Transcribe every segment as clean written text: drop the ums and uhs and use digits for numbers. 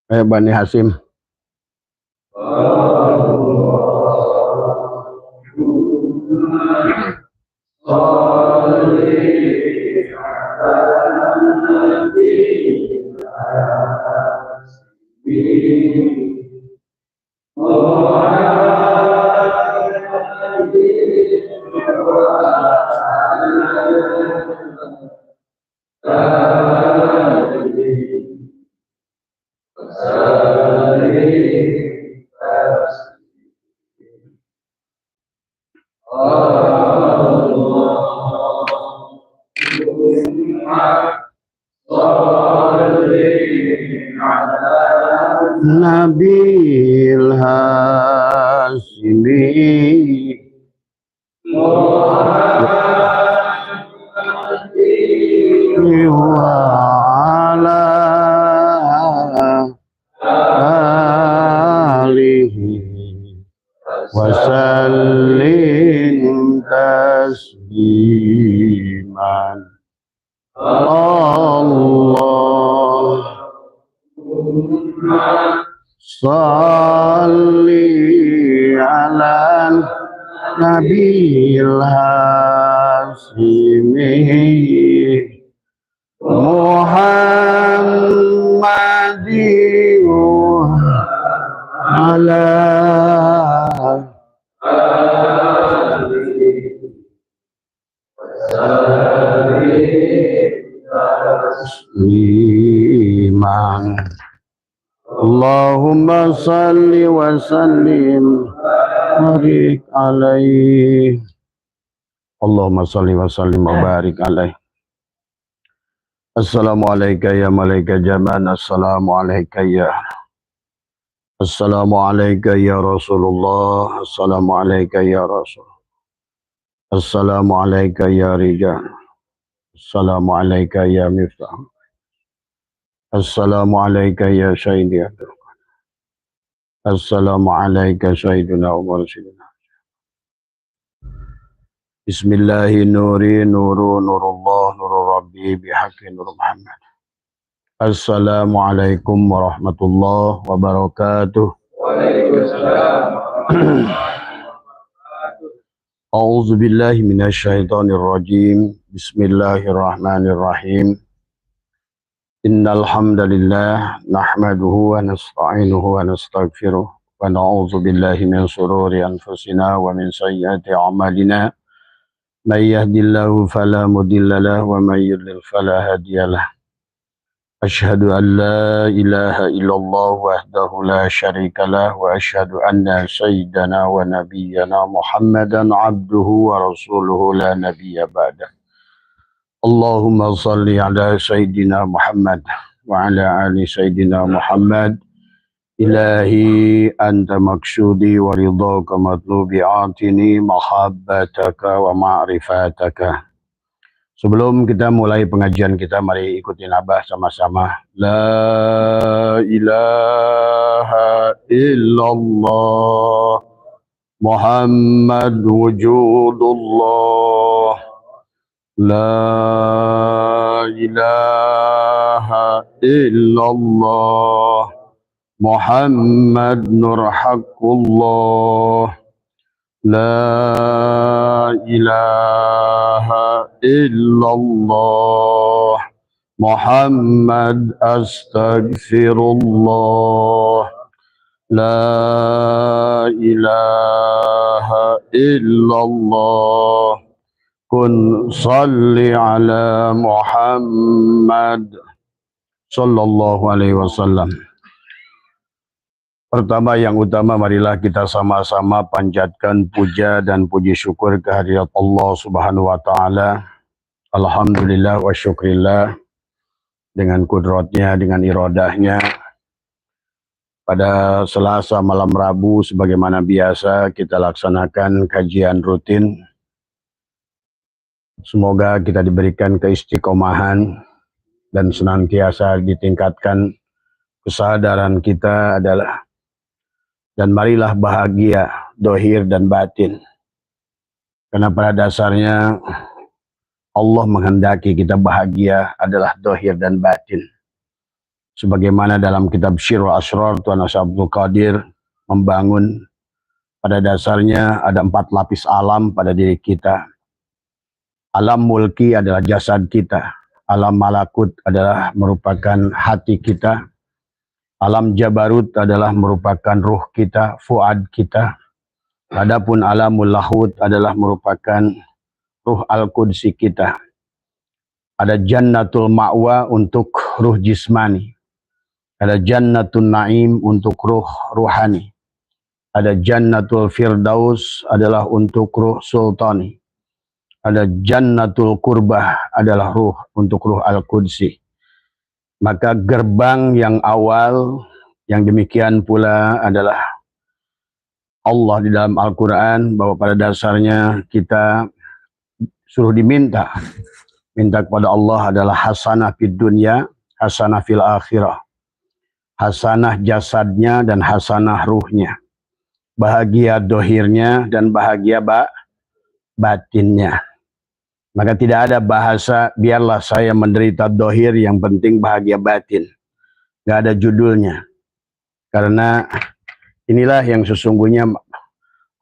Bani Hasim. Nabil Hasimi wa ala alihi wa sallim tasliman. Allahumma salli ala Nabil Hasimi Muhammadin ala tasliman. Allahumma salli wa sallim barik alaih. Allahumma salli wa sallim wa barik alaih. Assalamualaikum ya malaikat jaman. Assalamualaikum ya Rasulullah. Assalamualaikum ya Rasul. Assalamualaikum ya rijal. Assalamualaikum ya miftah. Assalamualaikum ya syahidi. Assalamualaikum syahiduna wa rasulina. Bismillahi nuri nuru nurullah nuru rabbi bihaqqi nur Muhammad. Assalamualaikum warahmatullahi wabarakatuh. Waalaikumsalam. A'udzu billahi minasyaitonir rajim. Bismillahirrahmanirrahim. Innal hamdalillah nahmaduhu wa nasta'inuhu wa nastaghfiruh wa na'udzu billahi min shururi anfusina wa min sayyiati a'malina. May yahdihillahu fala mudilla lahu wa may yudlil fala hadiyalah. Asyhadu an la ilaha illallah wahdahu la syarika lah wa asyhadu anna sayyidana wa nabiyyana Muhammadan abduhu wa rasuluhu la nabiyya ba'dah. Allahumma salli ala sayyidina Muhammad wa ala ali sayyidina Muhammad. Ilahi anta maksudi wa ridhaka matlubi atini mahabbataka wa ma'rifataka. Sebelum kita mulai pengajian kita, mari ikutin Abah sama-sama. La ilaha illallah Muhammad wujudullah. La ilaha illallah Muhammad nur haqqullah. La ilaha illallah Muhammad astaghfirullah. La ilaha illallah kun salli ala Muhammad sallallahu alaihi wasallam. Pertama yang utama, marilah kita sama-sama panjatkan puja dan puji syukur kehadirat Allah Subhanahu wa taala. Alhamdulillah wa syukrillah, dengan kudratnya, dengan iradahnya. Pada Selasa malam Rabu sebagaimana biasa kita laksanakan kajian rutin. Semoga kita diberikan keistiqomahan dan senantiasa ditingkatkan kesadaran kita adalah, dan marilah bahagia dohir dan batin. Karena pada dasarnya Allah menghendaki kita bahagia adalah dohir dan batin. sebagaimana dalam kitab Syirul Asrar Tuan Abdul Qadir membangun pada dasarnya ada 4 lapis alam pada diri kita. Alam mulki adalah jasad kita, alam malakut adalah merupakan hati kita, alam jabarut adalah merupakan ruh kita, fuad kita. Adapun alamul lahut adalah merupakan ruh al-qudsi kita. Ada jannatul ma'wa untuk ruh jismani. Ada jannatul na'im untuk ruh ruhani. Ada jannatul firdaus adalah untuk ruh sultani. Ada jannatul qurbah adalah ruh untuk ruh al-qudsi. Maka gerbang yang awal yang demikian pula adalah Allah di dalam Al-Quran, bahwa pada dasarnya kita suruh minta kepada Allah adalah hasanah fid dunya, hasanah fil akhirah, hasanah jasadnya dan hasanah ruhnya, bahagia dohirnya dan bahagia batinnya. Maka tidak ada bahasa biarlah saya menderita dohir, yang penting bahagia batin. Gak ada judulnya. Karena inilah yang sesungguhnya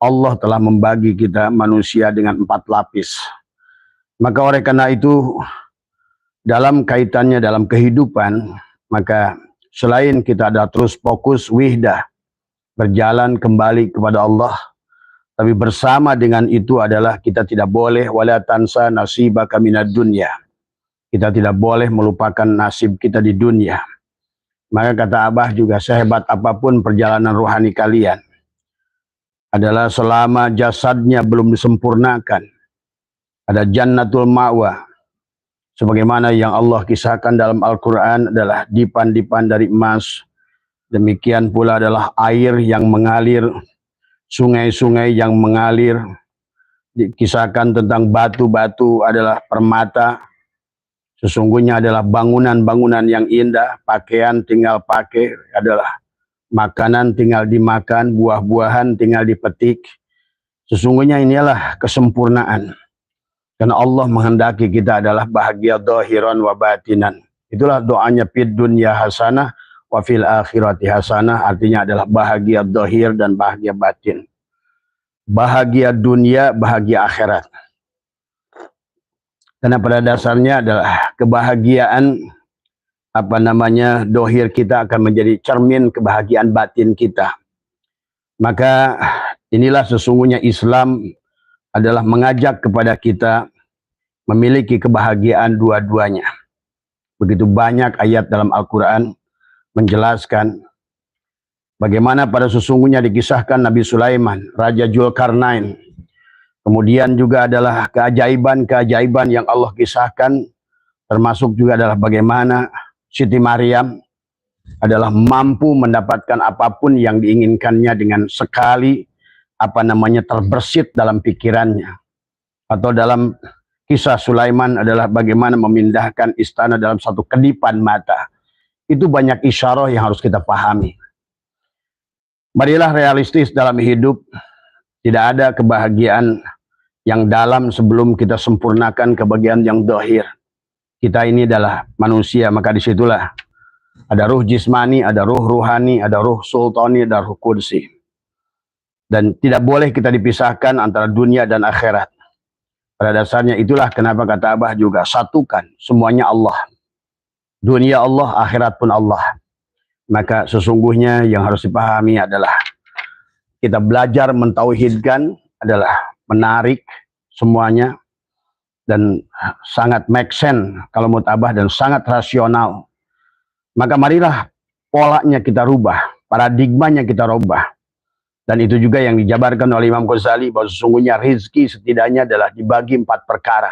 Allah telah membagi kita manusia dengan 4 lapis. Maka oleh karena itu, dalam kaitannya dalam kehidupan, maka selain kita ada terus fokus wihdah, berjalan kembali kepada Allah, tapi bersama dengan itu adalah kita tidak boleh wala tansa nasibaka minad dunya. Kita tidak boleh melupakan nasib kita di dunia. Maka kata Abah juga, sehebat apapun perjalanan rohani kalian, adalah selama jasadnya belum disempurnakan, ada jannatul ma'wa. Sebagaimana yang Allah kisahkan dalam Al-Quran adalah dipan-dipan dari emas. Demikian pula adalah air yang mengalir, sungai-sungai yang mengalir. Dikisahkan tentang batu-batu adalah permata. Sesungguhnya adalah bangunan-bangunan yang indah, pakaian tinggal pakai, adalah makanan tinggal dimakan, buah-buahan tinggal dipetik. Sesungguhnya inilah kesempurnaan. Karena Allah menghendaki kita adalah bahagia dhahiran wa batinan. Itulah doanya fid dunya hasanah wa fil akhirati hasanah, artinya adalah bahagia dhahir dan bahagia batin. Bahagia dunia, bahagia akhirat. Karena pada dasarnya adalah kebahagiaan dohir kita akan menjadi cermin kebahagiaan batin kita. Maka inilah sesungguhnya Islam adalah mengajak kepada kita memiliki kebahagiaan dua-duanya. Begitu banyak ayat dalam Al-Quran menjelaskan bagaimana pada sesungguhnya dikisahkan Nabi Sulaiman, Raja Dzulkarnain. Kemudian juga adalah keajaiban-keajaiban yang Allah kisahkan, termasuk juga adalah bagaimana Siti Maryam adalah mampu mendapatkan apapun yang diinginkannya dengan sekali terbersit dalam pikirannya. Atau dalam kisah Sulaiman adalah bagaimana memindahkan istana dalam satu kedipan mata. Itu banyak isyarah yang harus kita pahami. Marilah realistis dalam hidup. Tidak ada kebahagiaan yang dalam sebelum kita sempurnakan kebahagiaan yang dohir. Kita ini adalah manusia, maka disitulah ada ruh jismani, ada ruh ruhani, ada ruh sultani, ada ruh qudsi. Dan tidak boleh kita dipisahkan antara dunia dan akhirat. Pada dasarnya itulah kenapa kata Abah juga, satukan semuanya Allah. Dunia Allah, akhirat pun Allah. Maka sesungguhnya yang harus dipahami adalah kita belajar mentauhidkan adalah menarik semuanya dan sangat make sense kalau menurut Abah, dan sangat rasional. Maka marilah polanya kita rubah, paradigmanya kita rubah. Dan itu juga yang dijabarkan oleh Imam Ghazali, bahwa sesungguhnya rizki setidaknya adalah dibagi 4 perkara.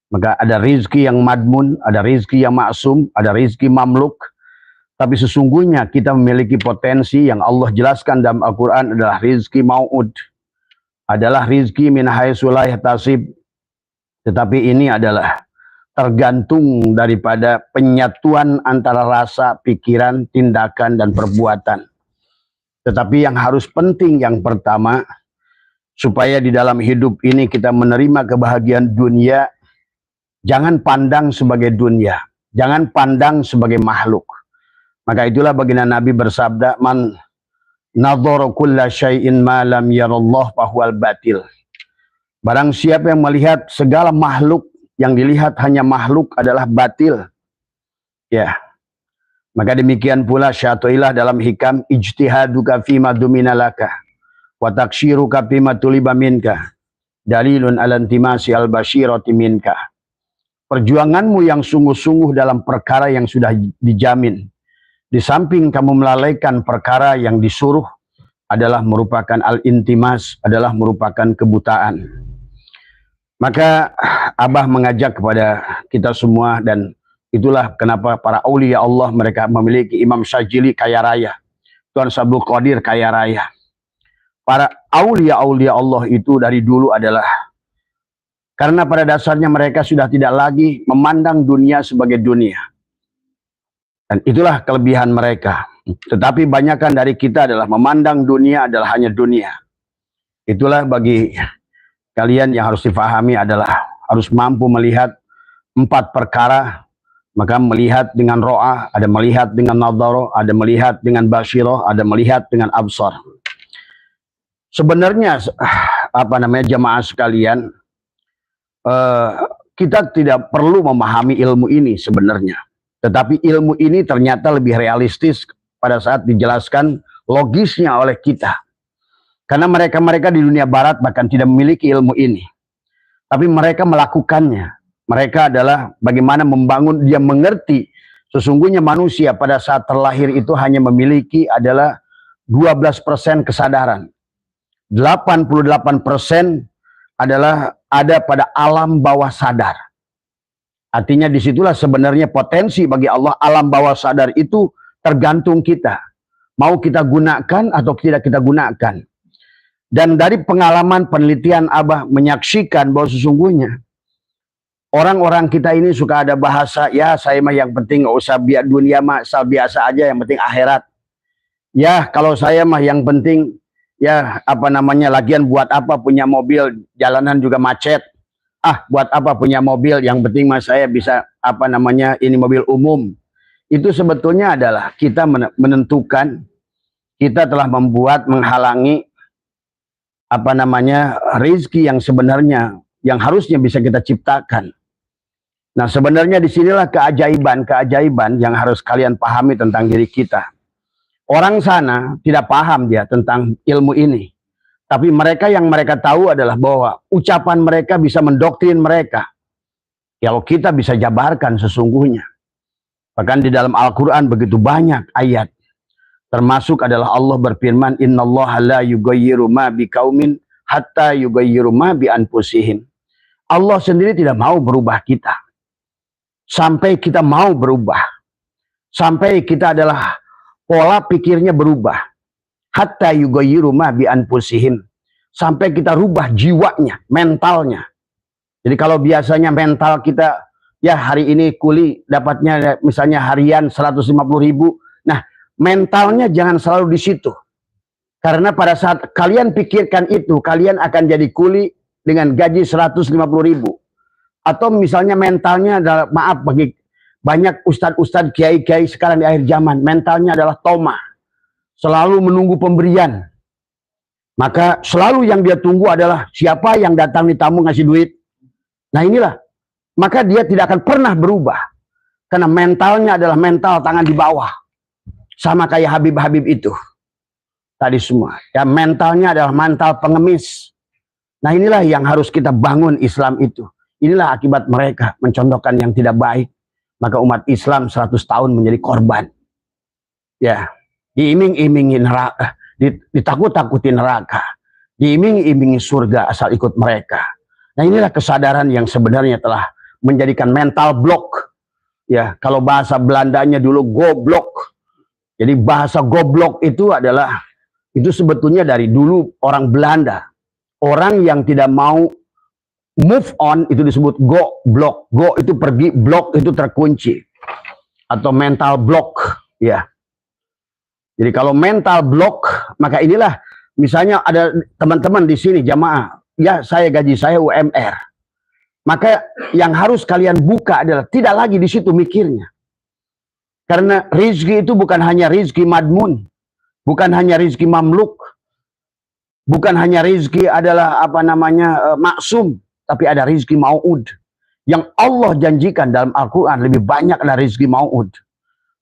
Maka ada rizki yang madmun, ada rizki yang maksum, ada rizki mamluk. Tapi sesungguhnya kita memiliki potensi yang Allah jelaskan dalam Al-Quran adalah rizki mau'ud. Adalah rizki min haitsu la yahtasib. Tetapi ini adalah tergantung daripada penyatuan antara rasa, pikiran, tindakan, dan perbuatan. Tetapi yang harus penting yang pertama, supaya di dalam hidup ini kita menerima kebahagiaan dunia, jangan pandang sebagai dunia, jangan pandang sebagai makhluk. Maka itulah baginda Nabi bersabda, man nadhara kulla syai'in ma lam yarallah fahuwal batil. Barang siapa yang melihat segala makhluk, yang dilihat hanya makhluk adalah batil. Ya. Maka demikian pula syatuilah dalam hikam, ijtihaduka fima duminalaka wa takshiruka fima tuliba minka dalilun ala intimasi al-basyirati minka. Perjuanganmu yang sungguh-sungguh dalam perkara yang sudah dijamin, di samping kamu melalaikan perkara yang disuruh, adalah merupakan al-intimas, adalah merupakan kebutaan. Maka Abah mengajak kepada kita semua, dan itulah kenapa para aulia Allah mereka memiliki Imam Syadzili kaya raya, Tuan Abdul Qadir kaya raya. Para aulia-aulia Allah itu dari dulu adalah karena pada dasarnya mereka sudah tidak lagi memandang dunia sebagai dunia. Dan itulah kelebihan mereka. Tetapi banyakkan dari kita adalah memandang dunia adalah hanya dunia. Itulah bagi kalian yang harus difahami adalah harus mampu melihat 4 perkara. Maka melihat dengan ro'ah, ada melihat dengan nadhara, ada melihat dengan basyirah, ada melihat dengan absar. Sebenarnya jamaah sekalian, kita tidak perlu memahami ilmu ini sebenarnya. Tetapi ilmu ini ternyata lebih realistis pada saat dijelaskan logisnya oleh kita. Karena mereka-mereka di dunia barat bahkan tidak memiliki ilmu ini. Tapi mereka melakukannya. Mereka adalah bagaimana membangun, dia mengerti sesungguhnya manusia pada saat terlahir itu hanya memiliki adalah 12% kesadaran. 88% adalah ada pada alam bawah sadar. Artinya disitulah sebenarnya potensi bagi Allah. Alam bawah sadar itu tergantung kita. Mau kita gunakan atau tidak kita gunakan. Dan dari pengalaman penelitian Abah menyaksikan bahwa sesungguhnya orang-orang kita ini suka ada bahasa, ya saya mah yang penting gak usah biar dunia mah asal biasa aja, yang penting akhirat. Ya kalau saya mah yang penting, ya lagian buat apa punya mobil, jalanan juga macet. Buat apa punya mobil, yang penting mah saya bisa ini mobil umum. Itu sebetulnya adalah kita menentukan, kita telah menghalangi rezeki yang sebenarnya yang harusnya bisa kita ciptakan. Nah sebenarnya disinilah keajaiban yang harus kalian pahami tentang diri kita. Orang sana tidak paham dia tentang ilmu ini. Tapi mereka yang mereka tahu adalah bahwa ucapan mereka bisa mendoktrin mereka. Kalau kita bisa jabarkan sesungguhnya. Bahkan di dalam Al-Quran begitu banyak ayat. Termasuk adalah Allah berfirman, innallaha la yughayyiru ma biqaumin hatta yughayyiru ma bi anfusihim. Allah sendiri tidak mau berubah kita. Sampai kita mau berubah. Sampai kita adalah pola pikirnya berubah. Hatta yughayyiru ma bi anfusihim. Sampai kita rubah jiwanya, mentalnya. Jadi kalau biasanya mental kita, ya hari ini kuli dapatnya misalnya harian 150.000. Nah, mentalnya jangan selalu di situ. Karena pada saat kalian pikirkan itu, kalian akan jadi kuli dengan gaji 150.000. Atau misalnya mentalnya adalah, maaf bagi banyak ustadz-ustadz, kiai-kiai sekarang di akhir zaman, mentalnya adalah tomah. Selalu menunggu pemberian. Maka selalu yang dia tunggu adalah siapa yang datang di tamu ngasih duit. Nah inilah. Maka dia tidak akan pernah berubah. Karena mentalnya adalah mental tangan di bawah. Sama kayak Habib-Habib itu. Tadi semua. Ya mentalnya adalah mental pengemis. Nah inilah yang harus kita bangun Islam itu. Inilah akibat mereka mencontohkan yang tidak baik. Maka umat Islam 100 tahun menjadi korban. Ya, diiming-imingi neraka, ditakut-takuti neraka, diiming-imingi surga asal ikut mereka. Nah inilah kesadaran yang sebenarnya telah menjadikan mental block. Ya, kalau bahasa Belandanya dulu goblok. Jadi bahasa goblok itu adalah, itu sebetulnya dari dulu orang Belanda. Orang yang tidak mau move on itu disebut go block. Go itu pergi, block itu terkunci. Atau mental block. Ya. Jadi kalau mental block, maka inilah misalnya ada teman-teman di sini jamaah, ya saya gaji saya UMR. Maka yang harus kalian buka adalah tidak lagi di situ mikirnya. Karena rizki itu bukan hanya rizki madmun, bukan hanya rizki mamluk, bukan hanya rizki adalah maksum, tapi ada rizki mau'ud. Yang Allah janjikan dalam Al-Quran lebih banyak adalah rizki mau'ud.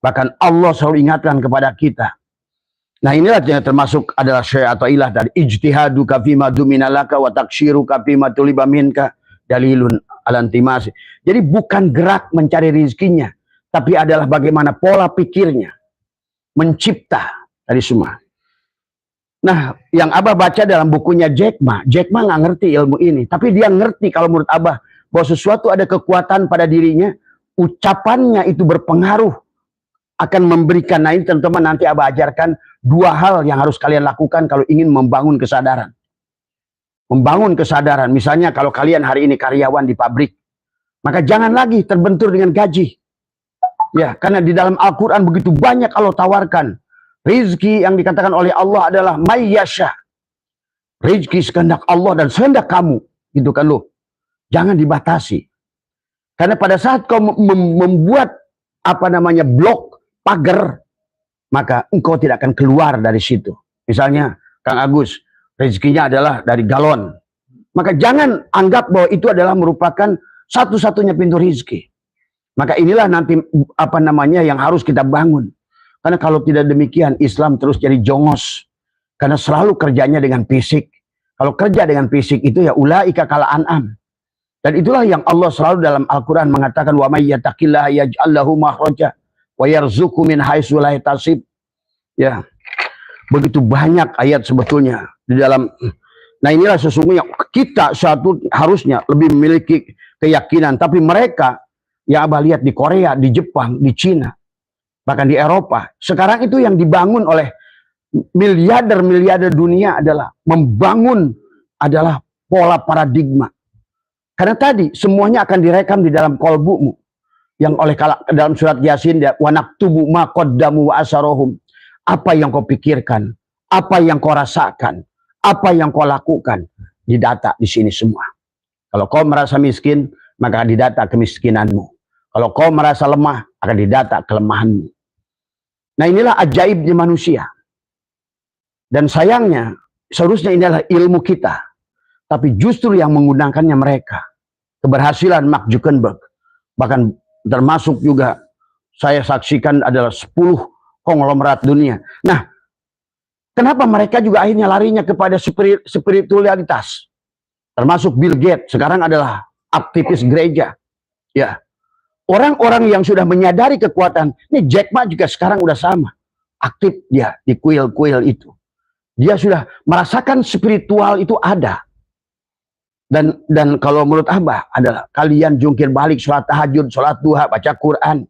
Bahkan Allah selalu ingatkan kepada kita. Nah inilah yang termasuk adalah syai' atau ilah dari ijtihadu kafima duminalaka wa takshiru kafima tuliba minka dalilun alantimasi. Jadi bukan gerak mencari rizkinya, tapi adalah bagaimana pola pikirnya. Mencipta dari semua. Nah, yang Abah baca dalam bukunya Jack Ma nggak ngerti ilmu ini. Tapi dia ngerti kalau menurut Abah, bahwa sesuatu ada kekuatan pada dirinya, ucapannya itu berpengaruh, akan memberikan. Nah ini teman-teman nanti Abah ajarkan 2 hal yang harus kalian lakukan kalau ingin membangun kesadaran. Membangun kesadaran, misalnya kalau kalian hari ini karyawan di pabrik, maka jangan lagi terbentur dengan gaji. Ya, karena di dalam Al-Quran begitu banyak Allah tawarkan. Rizki yang dikatakan oleh Allah adalah mayyasha. Rizki sekehendak Allah dan sekehendak kamu. Gitu kan loh. Jangan dibatasi. Karena pada saat kau membuat blok, pagar, maka engkau tidak akan keluar dari situ. Misalnya, Kang Agus, rezekinya adalah dari galon. Maka jangan anggap bahwa itu adalah merupakan satu-satunya pintu rezeki. Maka inilah nanti yang harus kita bangun. Karena kalau tidak demikian Islam terus jadi jongos. Karena selalu kerjanya dengan fisik. Kalau kerja dengan fisik itu ya ulaika kal an'am. Dan itulah yang Allah selalu dalam Al-Quran mengatakan wa may yattaqillaha yaj'al lahu makhraja wa yarzuqhu min haitsu la yahtasib. Ya. Begitu banyak ayat sebetulnya di dalam. Nah inilah sesungguhnya kita harusnya lebih memiliki keyakinan. Tapi mereka yang Abah lihat di Korea, di Jepang, di Cina, bahkan di Eropa, sekarang itu yang dibangun oleh miliarder dunia adalah membangun adalah pola paradigma. Karena tadi semuanya akan direkam di dalam kolbumu, yang oleh dalam surat Yasin, wa naktubu ma qaddamu wa asarohum. Apa yang kau pikirkan, apa yang kau rasakan, apa yang kau lakukan, didata di sini semua. Kalau kau merasa miskin, maka didata kemiskinanmu. Kalau kau merasa lemah, akan didata kelemahanmu. Nah inilah ajaibnya manusia. Dan sayangnya, seharusnya ini adalah ilmu kita. Tapi justru yang menggunakannya mereka. Keberhasilan Mark Zuckerberg. Bahkan termasuk juga saya saksikan adalah 10 konglomerat dunia. Nah, kenapa mereka juga akhirnya larinya kepada spiritualitas? Termasuk Bill Gates, sekarang adalah aktivis gereja. Ya. Orang-orang yang sudah menyadari kekuatan, ini Jack Ma juga sekarang udah sama. Aktif dia di kuil-kuil itu. Dia sudah merasakan spiritual itu ada. Dan kalau menurut Abah adalah kalian jungkir balik, sholat tahajud, sholat duha, baca Quran.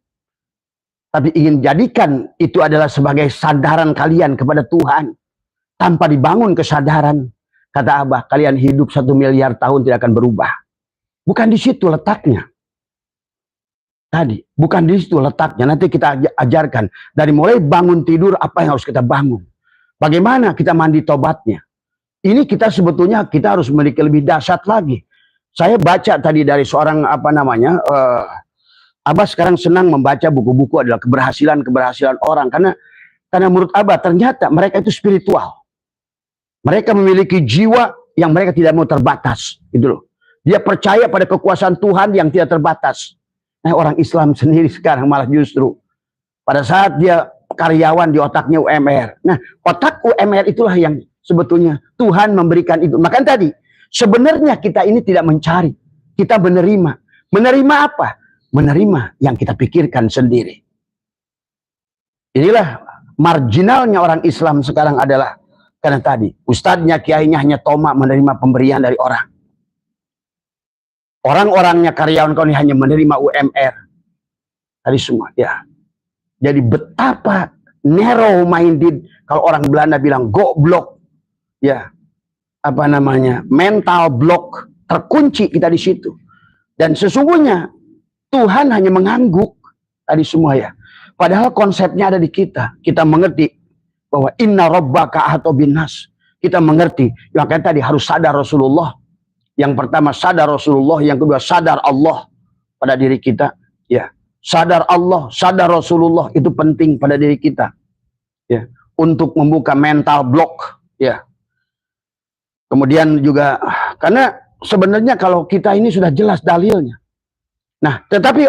Tapi ingin jadikan itu adalah sebagai sandaran kalian kepada Tuhan. Tanpa dibangun kesadaran. Kata Abah, kalian hidup 1 miliar tahun tidak akan berubah. Bukan di situ letaknya. Tadi, bukan di situ letaknya. Nanti kita ajarkan. Dari mulai bangun tidur, apa yang harus kita bangun. Bagaimana kita mandi tobatnya. Ini kita sebetulnya kita harus memiliki lebih dahsyat lagi. Saya baca tadi dari seorang Abah sekarang senang membaca buku-buku adalah keberhasilan orang. Karena menurut Abah ternyata mereka itu spiritual. Mereka memiliki jiwa yang mereka tidak mau terbatas. Gitu loh. Dia percaya pada kekuasaan Tuhan yang tidak terbatas. Nah orang Islam sendiri sekarang malah justru pada saat dia karyawan di otaknya UMR. Nah otak UMR itulah yang sebetulnya Tuhan memberikan itu. Makanya tadi sebenarnya kita ini tidak mencari. Kita menerima. Menerima apa? Menerima yang kita pikirkan sendiri. Inilah marginalnya orang Islam sekarang adalah karena tadi ustadznya, kiainya hanya tomak menerima pemberian dari orang. Orang-orangnya karyawan kau ini hanya menerima UMR. Tadi semua ya. Jadi betapa narrow minded, kalau orang Belanda bilang goblok. Ya. Mental block, terkunci kita di situ. Dan sesungguhnya Tuhan hanya mengangguk tadi semua ya. Padahal konsepnya ada di kita. Kita mengerti bahwa inna rabbaka ahata binnas. Kita mengerti. Makanya tadi harus sadar Rasulullah. Yang pertama sadar Rasulullah, yang kedua sadar Allah pada diri kita. Ya, sadar Allah, sadar Rasulullah itu penting pada diri kita. Ya, untuk membuka mental block, ya. Kemudian juga karena sebenarnya kalau kita ini sudah jelas dalilnya. Nah, tetapi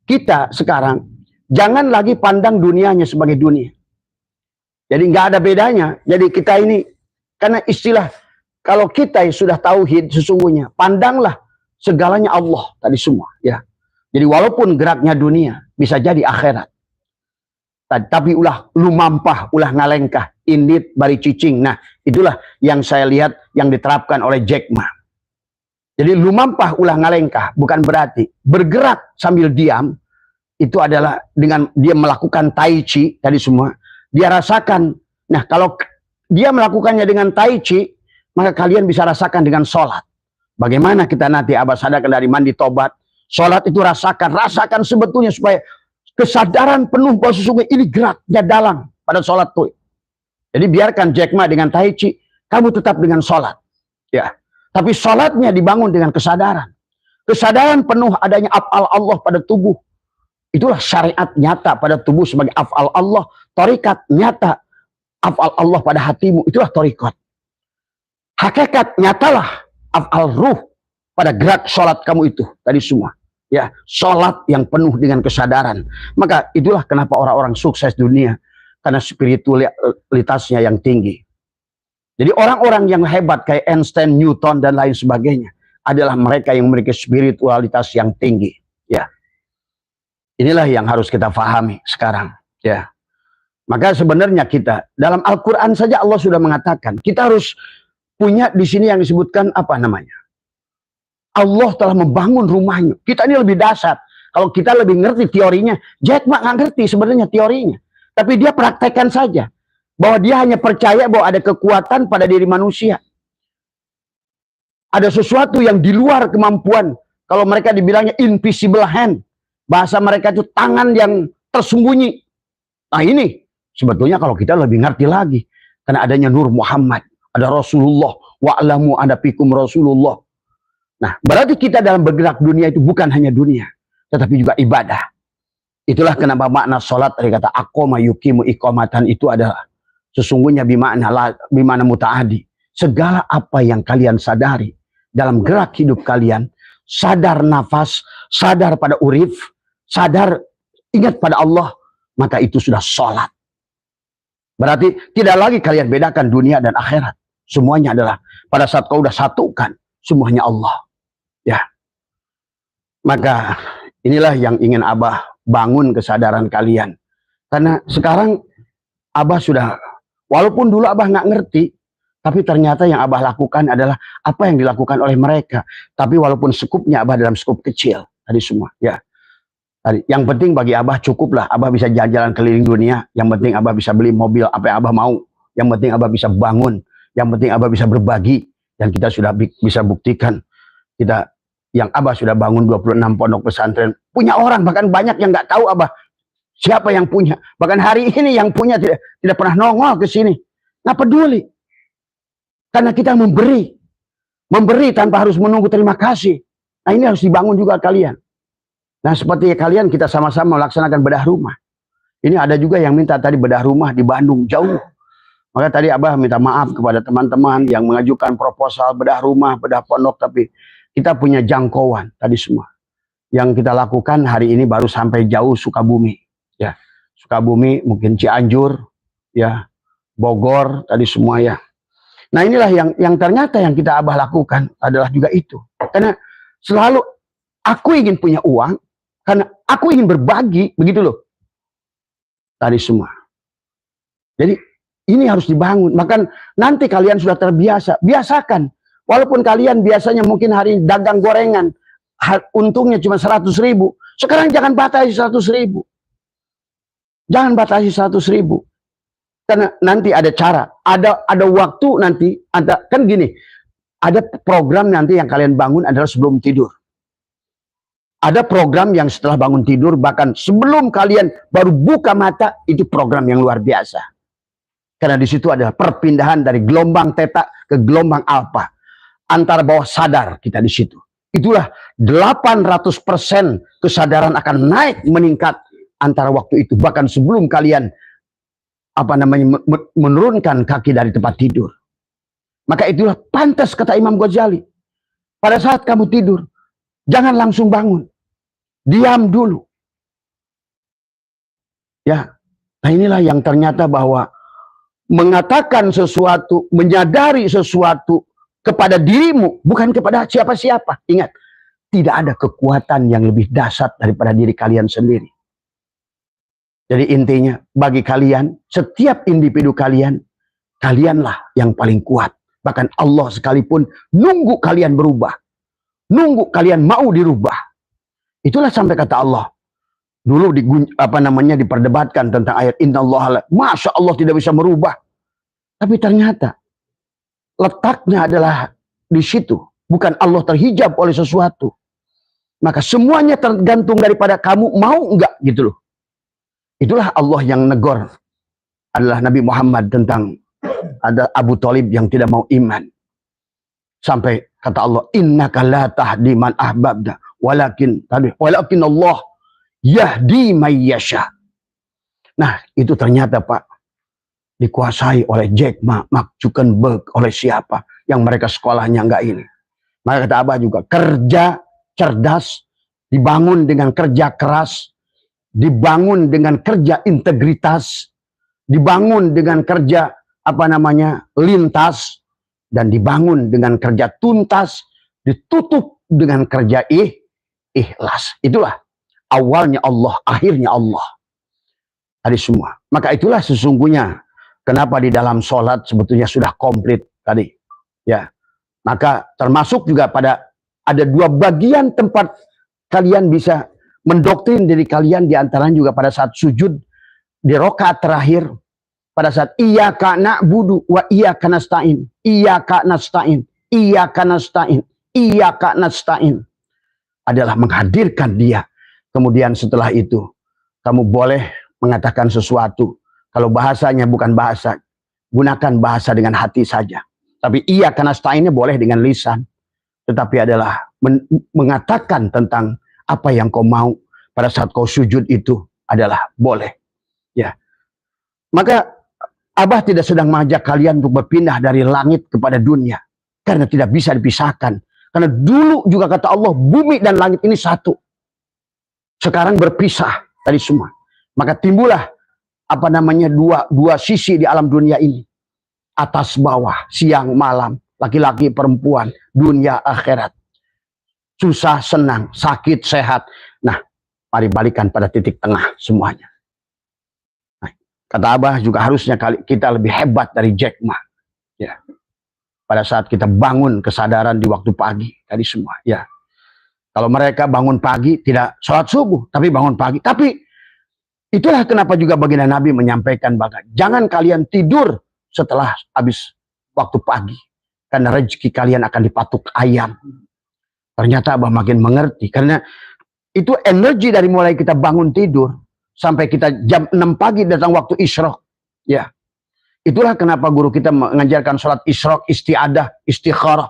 kita sekarang jangan lagi pandang dunianya sebagai dunia. Jadi nggak ada bedanya. Jadi kita ini karena istilah kalau kita sudah tauhid sesungguhnya, pandanglah segalanya Allah tadi semua, ya. Jadi walaupun geraknya dunia, bisa jadi akhirat. Tapi ulah lumampah, ulah ngalengkah, indit bari cicing. Nah, itulah yang saya lihat yang diterapkan oleh Jack Ma. Jadi lumampah, ulah ngalengkah, bukan berarti bergerak sambil diam. Itu adalah dengan dia melakukan tai chi tadi semua. Dia rasakan. Nah, kalau dia melakukannya dengan tai chi, maka kalian bisa rasakan dengan sholat. Bagaimana kita nanti Abah sadarkan dari mandi tobat. Sholat itu rasakan sebetulnya supaya kesadaran penuh bahwa sesungguhnya ini geraknya dalam pada sholat tuh. Jadi biarkan Jack Ma dengan tai chi, kamu tetap dengan sholat. Ya. Tapi sholatnya dibangun dengan kesadaran. Kesadaran penuh adanya af'al Allah pada tubuh. Itulah syariat nyata pada tubuh sebagai af'al Allah. Thariqat nyata af'al Allah pada hatimu. Itulah thariqat. Hakikat nyatalah af'al ruh pada gerak sholat kamu itu tadi semua, ya, sholat yang penuh dengan kesadaran. Maka itulah kenapa orang-orang sukses dunia, karena spiritualitasnya yang tinggi. Jadi orang-orang yang hebat kayak Einstein, Newton dan lain sebagainya adalah mereka yang memiliki spiritualitas yang tinggi, ya. Inilah yang harus kita pahami sekarang, ya. Maka sebenarnya kita dalam Al-Quran saja Allah sudah mengatakan kita harus punya di sini yang disebutkan apa namanya? Allah telah membangun rumahnya. Kita ini lebih dasar. Kalau kita lebih ngerti teorinya, Jack Ma nggak ngerti sebenarnya teorinya. Tapi dia praktekkan saja. Bahwa dia hanya percaya bahwa ada kekuatan pada diri manusia. Ada sesuatu yang di luar kemampuan. Kalau mereka dibilangnya invisible hand. Bahasa mereka itu tangan yang tersembunyi. Nah ini sebetulnya kalau kita lebih ngerti lagi. Karena adanya Nur Muhammad. Ada Rasulullah. Wa'lamu ada fikum Rasulullah. Nah, berarti kita dalam bergerak dunia itu bukan hanya dunia, tetapi juga ibadah. Itulah kenapa makna sholat dari kata aqoma yuqimu iqamatan itu adalah sesungguhnya bimana muta'adi. Segala apa yang kalian sadari dalam gerak hidup kalian, sadar nafas, sadar pada urif, sadar ingat pada Allah, maka itu sudah sholat. Berarti tidak lagi kalian bedakan dunia dan akhirat. Semuanya adalah pada saat kau udah satukan, semuanya Allah. Ya, maka inilah yang ingin Abah bangun kesadaran kalian. Karena sekarang Abah sudah, walaupun dulu Abah nggak ngerti, tapi ternyata yang Abah lakukan adalah apa yang dilakukan oleh mereka. Tapi walaupun skupnya Abah dalam skup kecil tadi semua, ya. Tadi, yang penting bagi Abah cukuplah Abah bisa jalan-jalan keliling dunia. Yang penting Abah bisa beli mobil apa yang Abah mau. Yang penting Abah bisa bangun. Yang penting Abah bisa berbagi. Dan kita sudah bisa buktikan kita yang Abah sudah bangun 26 pondok pesantren. Punya orang, bahkan banyak yang nggak tahu Abah siapa yang punya. Bahkan hari ini yang punya tidak pernah nongol ke sini. Nggak peduli. Karena kita memberi. Memberi tanpa harus menunggu terima kasih. Nah ini harus dibangun juga kalian. Nah seperti kalian kita sama-sama melaksanakan bedah rumah. Ini ada juga yang minta tadi bedah rumah di Bandung, jauh. Maka tadi Abah minta maaf kepada teman-teman yang mengajukan proposal bedah rumah, bedah pondok, tapi kita punya jangkauan tadi semua. Yang kita lakukan hari ini baru sampai jauh Sukabumi. Ya, Sukabumi, mungkin Cianjur, ya, Bogor, tadi semua ya. Nah inilah yang ternyata yang kita Abah lakukan adalah juga itu. Karena selalu aku ingin punya uang, karena aku ingin berbagi, begitu loh. Tadi semua. Jadi ini harus dibangun. Bahkan nanti kalian sudah terbiasa, biasakan. Walaupun kalian biasanya mungkin hari ini dagang gorengan, untungnya cuma 100.000. Sekarang jangan batasi 100.000. Jangan batasi 100.000. Karena nanti ada cara, ada waktu nanti, kan gini, ada program nanti yang kalian bangun adalah sebelum tidur. Ada program yang setelah bangun tidur, bahkan sebelum kalian baru buka mata, itu program yang luar biasa. Karena di situ adalah perpindahan dari gelombang theta ke gelombang alpha. Antara bawah sadar kita di situ. Itulah 800% kesadaran akan naik meningkat antara waktu itu, bahkan sebelum kalian menurunkan kaki dari tempat tidur. Maka itulah pantas kata Imam Ghazali, pada saat kamu tidur jangan langsung bangun, diam dulu. Ya, nah inilah yang ternyata bahwa mengatakan sesuatu, menyadari sesuatu kepada dirimu, bukan kepada siapa-siapa. Ingat, tidak ada kekuatan yang lebih dahsyat daripada diri kalian sendiri. Jadi intinya, bagi kalian, setiap individu kalian, kalianlah yang paling kuat. Bahkan Allah sekalipun nunggu kalian berubah, nunggu kalian mau dirubah. Itulah sampai kata Allah. Dulu diperdebatkan tentang ayat innallaha, Masya Allah tidak bisa merubah. Tapi ternyata letaknya adalah di situ. Bukan Allah terhijab oleh sesuatu. Maka semuanya tergantung daripada kamu mau enggak gitu loh. Itulah Allah yang negor adalah Nabi Muhammad tentang ada Abu Thalib yang tidak mau iman. Sampai kata Allah, innaka la tahdi man ahbabda, walakin Allah yahdi may yasha. Nah, itu ternyata Pak dikuasai oleh Jack Ma, Mark Zuckerberg, oleh siapa yang mereka sekolahnya enggak ini. Maka kata Abah juga, kerja cerdas dibangun dengan kerja keras, dibangun dengan kerja integritas, dibangun dengan kerja lintas, dan dibangun dengan kerja tuntas, ditutup dengan kerja ikhlas. Itulah awalnya Allah, akhirnya Allah. Tadi semua. Maka itulah sesungguhnya kenapa di dalam sholat sebetulnya sudah komplit tadi. Ya. Maka termasuk juga pada ada dua bagian tempat kalian bisa mendoktrin diri kalian, diantaranya juga pada saat sujud di rakaat terakhir, pada saat iyyaka na'budu wa iyyaka nasta'in, iyyaka nasta'in, iyyaka nasta'in, iyyaka nasta'in, adalah menghadirkan dia. Kemudian setelah itu kamu boleh mengatakan sesuatu. Kalau bahasanya bukan bahasa, gunakan bahasa dengan hati saja. Tapi iyyaka nasta'innya boleh dengan lisan. Tetapi adalah mengatakan tentang apa yang kau mau pada saat kau sujud itu adalah boleh. Ya. Maka Abah tidak sedang mengajak kalian untuk berpindah dari langit kepada dunia. Karena tidak bisa dipisahkan. Karena dulu juga kata Allah, bumi dan langit ini satu. Sekarang berpisah tadi semua. Maka timbullah dua sisi di alam dunia ini. Atas bawah, siang malam, laki-laki perempuan, dunia akhirat. Susah senang, sakit sehat. Nah, mari balikan pada titik tengah semuanya. Nah, kata Abah juga harusnya kita lebih hebat dari Jack Ma. Ya. Pada saat kita bangun kesadaran di waktu pagi tadi semua. Ya. Kalau mereka bangun pagi tidak sholat subuh, tapi bangun pagi. Tapi itulah kenapa juga baginda Nabi menyampaikan bahwa jangan kalian tidur setelah habis waktu pagi. Karena rezeki kalian akan dipatuk ayam. Ternyata Abah makin mengerti. Karena itu energi dari mulai kita bangun tidur sampai kita jam 6 pagi datang waktu isyraq. Ya. Itulah kenapa guru kita mengajarkan sholat isyraq, istiadah, istikharah.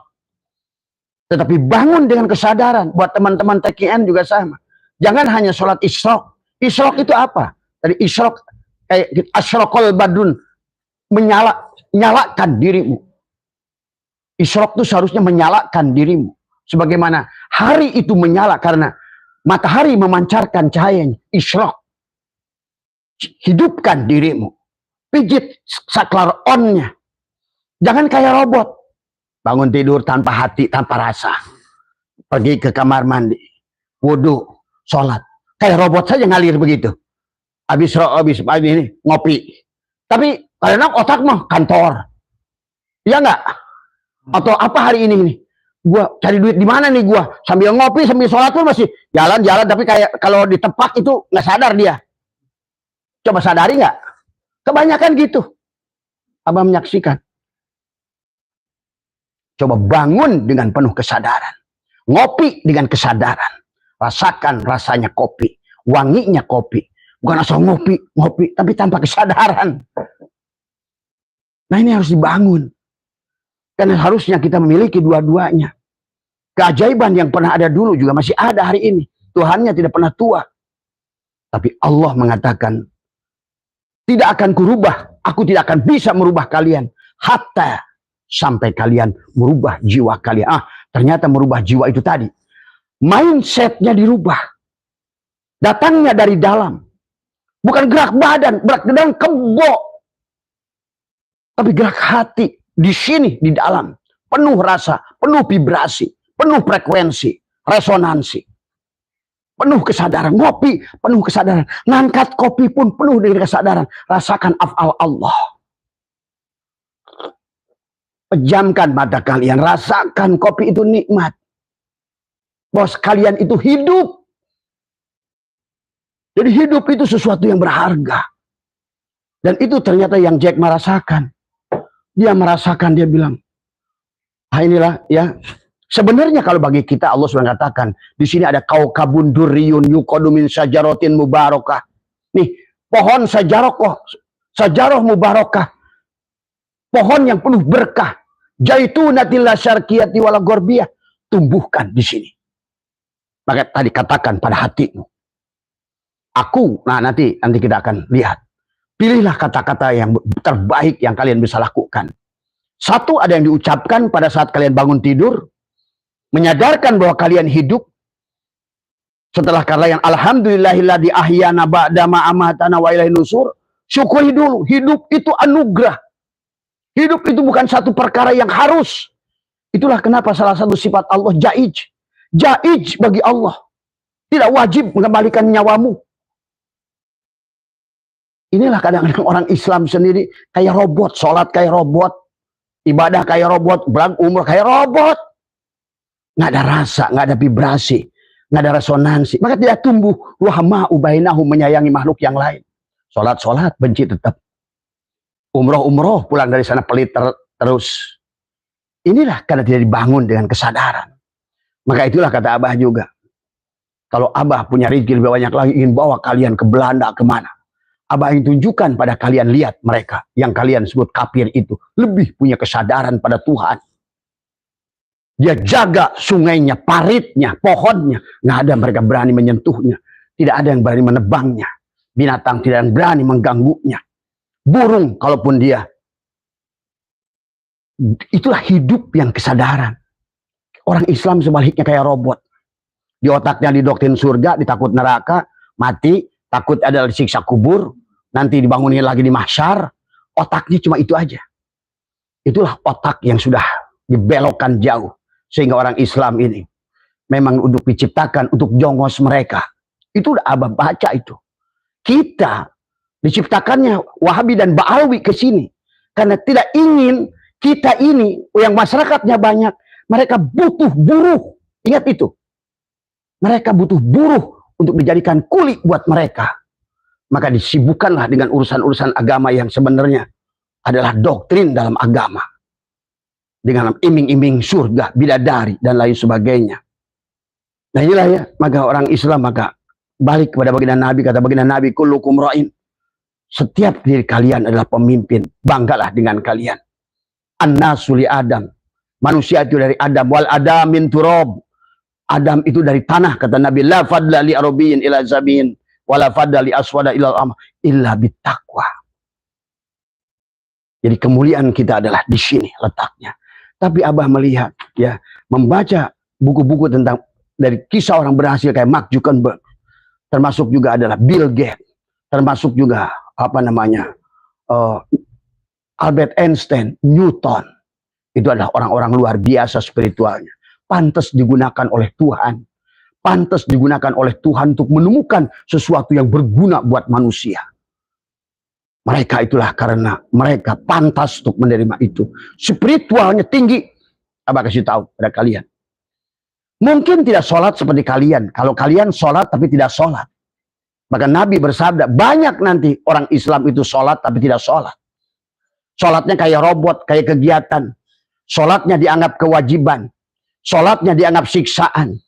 Tetapi bangun dengan kesadaran. Buat teman-teman TKN juga sama. Jangan hanya sholat isyraq. Isyraq itu apa? Dari isyraq, asyraqal badun, nyalakan dirimu. Isyraq itu seharusnya menyalakan dirimu. Sebagaimana hari itu menyala karena matahari memancarkan cahayanya. Isyraq. Hidupkan dirimu. Pijit saklar on-nya. Jangan kayak robot. Bangun tidur tanpa hati, tanpa rasa. Pergi ke kamar mandi. Wudhu, sholat. Kayak robot saja ngalir begitu. Habis ini ngopi. Tapi kadang otak mah kantor. Iya enggak? Atau apa hari ini nih? Gua cari duit di mana nih gua? Sambil ngopi, sambil sholat pun masih jalan-jalan. Tapi kayak kalau ditepak itu nggak sadar dia. Coba sadari nggak? Kebanyakan gitu. Abah menyaksikan. Coba bangun dengan penuh kesadaran. Ngopi dengan kesadaran. Rasakan rasanya kopi. Wanginya kopi. Bukan asal ngopi, tapi tanpa kesadaran. Nah ini harus dibangun. Karena harusnya kita memiliki dua-duanya. Keajaiban yang pernah ada dulu juga masih ada hari ini. Tuhannya tidak pernah tua. Tapi Allah mengatakan, tidak akan kurubah, aku tidak akan bisa merubah kalian. Hatta sampai kalian merubah jiwa kalian. Ternyata merubah jiwa itu tadi. Mindsetnya dirubah. Datangnya dari dalam. Bukan gerak badan, gerak badan kebo. Tapi gerak hati. Di sini, di dalam. Penuh rasa, penuh vibrasi, penuh frekuensi, resonansi. Penuh kesadaran, ngopi, penuh kesadaran. Ngangkat kopi pun penuh dengan kesadaran. Rasakan af'al Allah. Pejamkan mata kalian, rasakan kopi itu nikmat. Bos kalian itu hidup. Jadi hidup itu sesuatu yang berharga. Dan itu ternyata yang Jack merasakan. Dia merasakan, dia bilang, inilah ya. Sebenarnya kalau bagi kita Allah sudah katakan di sini ada kaukabun durriyun yuqadu min syajaratin mubarakah. Nih, pohon sajaroh mubarakah. Pohon yang penuh berkah. Jaitunatil syarqiyati wal gharbiyah, tumbuhkan di sini. Maka tadi katakan pada hatimu. Aku, nanti kita akan lihat. Pilihlah kata-kata yang terbaik yang kalian bisa lakukan. Satu, ada yang diucapkan pada saat kalian bangun tidur. Menyadarkan bahwa kalian hidup. Setelah kalian alhamdulillahilladzi ahyana ba'da ma amatana wa ilaihin nusur. Syukuri dulu. Hidup itu anugerah. Hidup itu bukan satu perkara yang harus. Itulah kenapa salah satu sifat Allah jaij. Jaij bagi Allah. Tidak wajib mengembalikan nyawamu. Inilah kadang-kadang orang Islam sendiri kayak robot. Sholat kayak robot. Ibadah kayak robot. Umrah kayak robot. Nggak ada rasa, nggak ada vibrasi, nggak ada resonansi. Maka tidak tumbuh ruhama'u bainahum, menyayangi makhluk yang lain. Sholat, benci tetap. Umroh, pulang dari sana pelit terus. Inilah karena tidak dibangun dengan kesadaran. Maka itulah kata Abah juga. Kalau Abah punya rezeki lebih banyak lagi, ingin bawa kalian ke Belanda, kemana. Abah ingin tunjukkan pada kalian, lihat mereka yang kalian sebut kafir itu lebih punya kesadaran pada Tuhan. Dia jaga sungainya, paritnya, pohonnya. Nggak ada mereka berani menyentuhnya. Tidak ada yang berani menebangnya. Binatang tidak ada yang berani mengganggunya. Burung, kalaupun dia. Itulah hidup yang kesadaran. Orang Islam sebaliknya kayak robot. Di otaknya didoktrin surga, ditakut neraka, mati, takut ada siksa kubur, nanti dibangunin lagi di mahsyar. Otaknya cuma itu aja. Itulah otak yang sudah dibelokkan jauh. Sehingga orang Islam ini memang untuk diciptakan untuk jongos mereka. Itu udah Abah baca itu. Kita diciptakannya Wahabi dan Ba'alwi ke sini karena tidak ingin kita ini yang masyarakatnya banyak, mereka butuh buruh. Ingat itu. Mereka butuh buruh untuk dijadikan kuli buat mereka. Maka disibukkanlah dengan urusan-urusan agama yang sebenarnya adalah doktrin dalam agama. Dengan iming-iming surga, bidadari, dan lain sebagainya. Nah inilah ya, maka orang Islam maka balik kepada baginda Nabi, kata baginda Nabi, kullukum ra'in. Setiap diri kalian adalah pemimpin, banggalah dengan kalian. An-nasu li Adam. Manusia itu dari Adam, wal Adam min turab. Adam itu dari tanah, kata Nabi, la fadla li arabiyin ila zabin, wala fadla li aswada ila al-amah, illa bittaqwa. Jadi kemuliaan kita adalah di sini letaknya. Tapi Abah melihat, ya, membaca buku-buku tentang dari kisah orang berhasil kayak Mark Zuckerberg, termasuk juga adalah Bill Gates, termasuk juga Albert Einstein, Newton, itu adalah orang-orang luar biasa spiritualnya. Pantas digunakan oleh Tuhan, pantas digunakan oleh Tuhan untuk menemukan sesuatu yang berguna buat manusia. Mereka itulah karena mereka pantas untuk menerima itu. Spiritualnya tinggi. Abah kasih tahu pada kalian. Mungkin tidak sholat seperti kalian. Kalau kalian sholat tapi tidak sholat. Maka Nabi bersabda, banyak nanti orang Islam itu sholat tapi tidak sholat. Sholatnya kayak robot, kayak kegiatan. Sholatnya dianggap kewajiban. Sholatnya dianggap siksaan.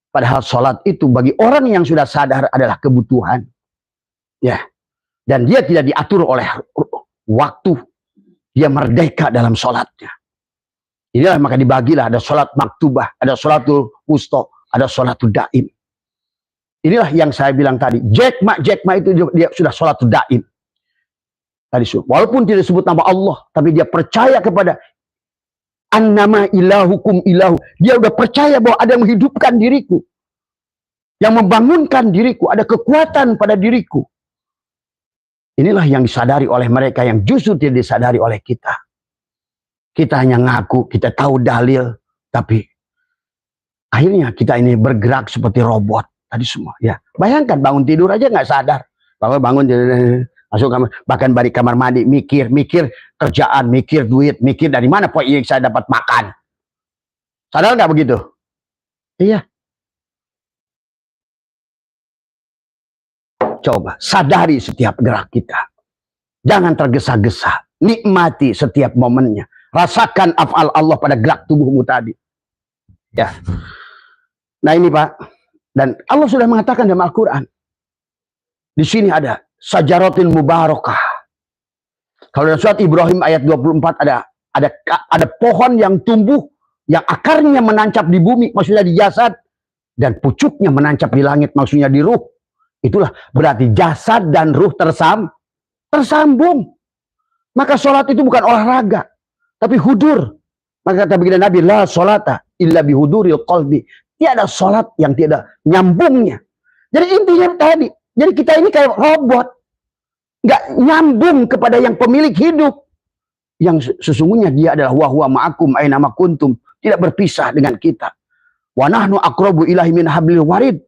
Padahal sholat itu bagi orang yang sudah sadar adalah kebutuhan. Ya. Dan dia tidak diatur oleh waktu. Dia merdeka dalam sholatnya. Inilah maka dibagilah, ada sholat maktubah, ada sholatul wusta, ada sholatul daim. Inilah yang saya bilang tadi. Jack Ma itu dia sudah sholatul daim. Tadi walaupun tidak disebut nama Allah, tapi dia percaya kepada annama ilahukum ilahu. Dia udah percaya bahwa ada yang menghidupkan diriku, yang membangunkan diriku, ada kekuatan pada diriku. Inilah yang disadari oleh mereka yang justru tidak disadari oleh kita. Kita hanya ngaku, kita tahu dalil, tapi akhirnya kita ini bergerak seperti robot tadi semua. Ya, bayangkan bangun tidur aja nggak sadar. Bangun masuk kamar, bahkan balik kamar mandi mikir kerjaan, mikir duit, mikir dari mana pokoknya saya dapat makan. Sadar nggak begitu? Iya. Coba sadari setiap gerak kita. Jangan tergesa-gesa. Nikmati setiap momennya. Rasakan af'al Allah pada gerak tubuhmu tadi. Ya. Nah ini Pak. Dan Allah sudah mengatakan dalam Al-Quran. Di sini ada sajaratil mubarakah. Kalau dalam surat Ibrahim ayat 24 ada pohon yang tumbuh, yang akarnya menancap di bumi, maksudnya di jasad, dan pucuknya menancap di langit, maksudnya di ruh. Itulah berarti jasad dan ruh tersambung. Maka sholat itu bukan olahraga, tapi hudur. Maka kata begini Nabi, la sholata illa bihuduril qalbi. Tiada sholat yang tidak nyambungnya. Jadi intinya tadi, jadi kita ini kayak robot, nggak nyambung kepada yang pemilik hidup, yang sesungguhnya dia adalah wa ma'akum aina ma kuntum, tidak berpisah dengan kita. Wa nahnu aqrabu ilahi min hablil warid.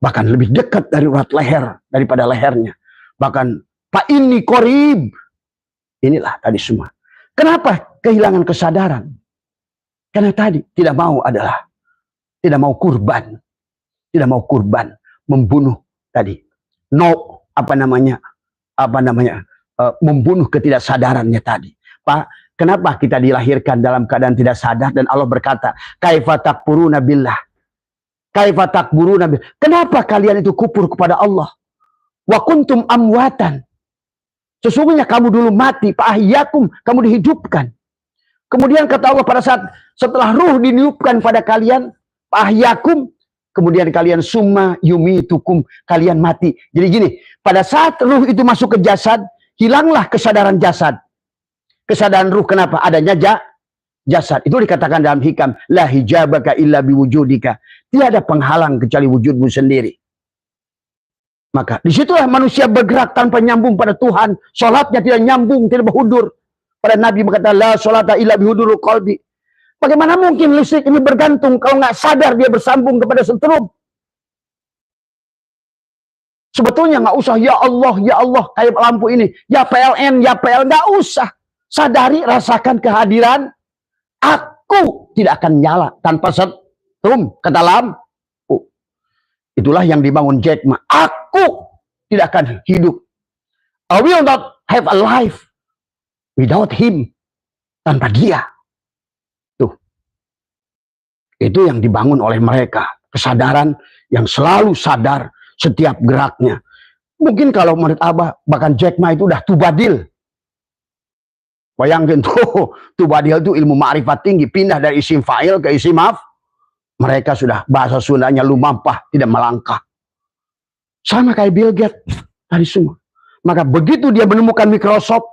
Bahkan lebih dekat dari urat leher daripada lehernya. Bahkan fa inni qarib. Inilah tadi semua. Kenapa kehilangan kesadaran? Karena tadi tidak mau kurban. Tidak mau kurban, membunuh tadi. Membunuh ketidaksadarannya tadi. Pak, kenapa kita dilahirkan dalam keadaan tidak sadar dan Allah berkata, kaifa takfuruna billah? Kaifa takfuruna billah? Kenapa kalian itu kufur kepada Allah? Wa kuntum amwatan. Sesungguhnya kamu dulu mati, fa'ahyakum, kamu dihidupkan. Kemudian kata Allah pada saat setelah ruh diniupkan pada kalian, fa'ahyakum, kemudian kalian summa yumitukum, kalian mati. Jadi gini, pada saat ruh itu masuk ke jasad, hilanglah kesadaran jasad. Kesadaran ruh kenapa? Adanya jasad. Itu dikatakan dalam hikam, la hijabaka illa biwujudika. Tiada penghalang kecuali wujudmu sendiri. Maka disitulah manusia bergerak tanpa nyambung pada Tuhan. Sholatnya tidak nyambung, tidak berhudur. Pada Nabi berkata, la sholata illa bihudurul qalbi. Bagaimana mungkin listrik ini bergantung kalau nggak sadar dia bersambung kepada setrum? Sebetulnya nggak usah ya Allah kayak lampu ini, ya PLN, ya PL, nggak usah. Sadari, rasakan kehadiran. Aku tidak akan nyala tanpa setrum, kata lampu. Itulah yang dibangun Jack Ma. Aku tidak akan hidup. I will not have a life without him. Tanpa dia. Tuh. Itu yang dibangun oleh mereka. Kesadaran yang selalu sadar setiap geraknya. Mungkin kalau menurut Abah, bahkan Jack Ma itu udah tubadil. Bayangkan tuh, tubadil itu ilmu ma'rifat tinggi. Pindah dari isim fa'il ke isim maf. Mereka sudah bahasa Sundanya lumampah, tidak melangkah. Sama kayak Bill Gates tadi semua. Maka begitu dia menemukan Microsoft,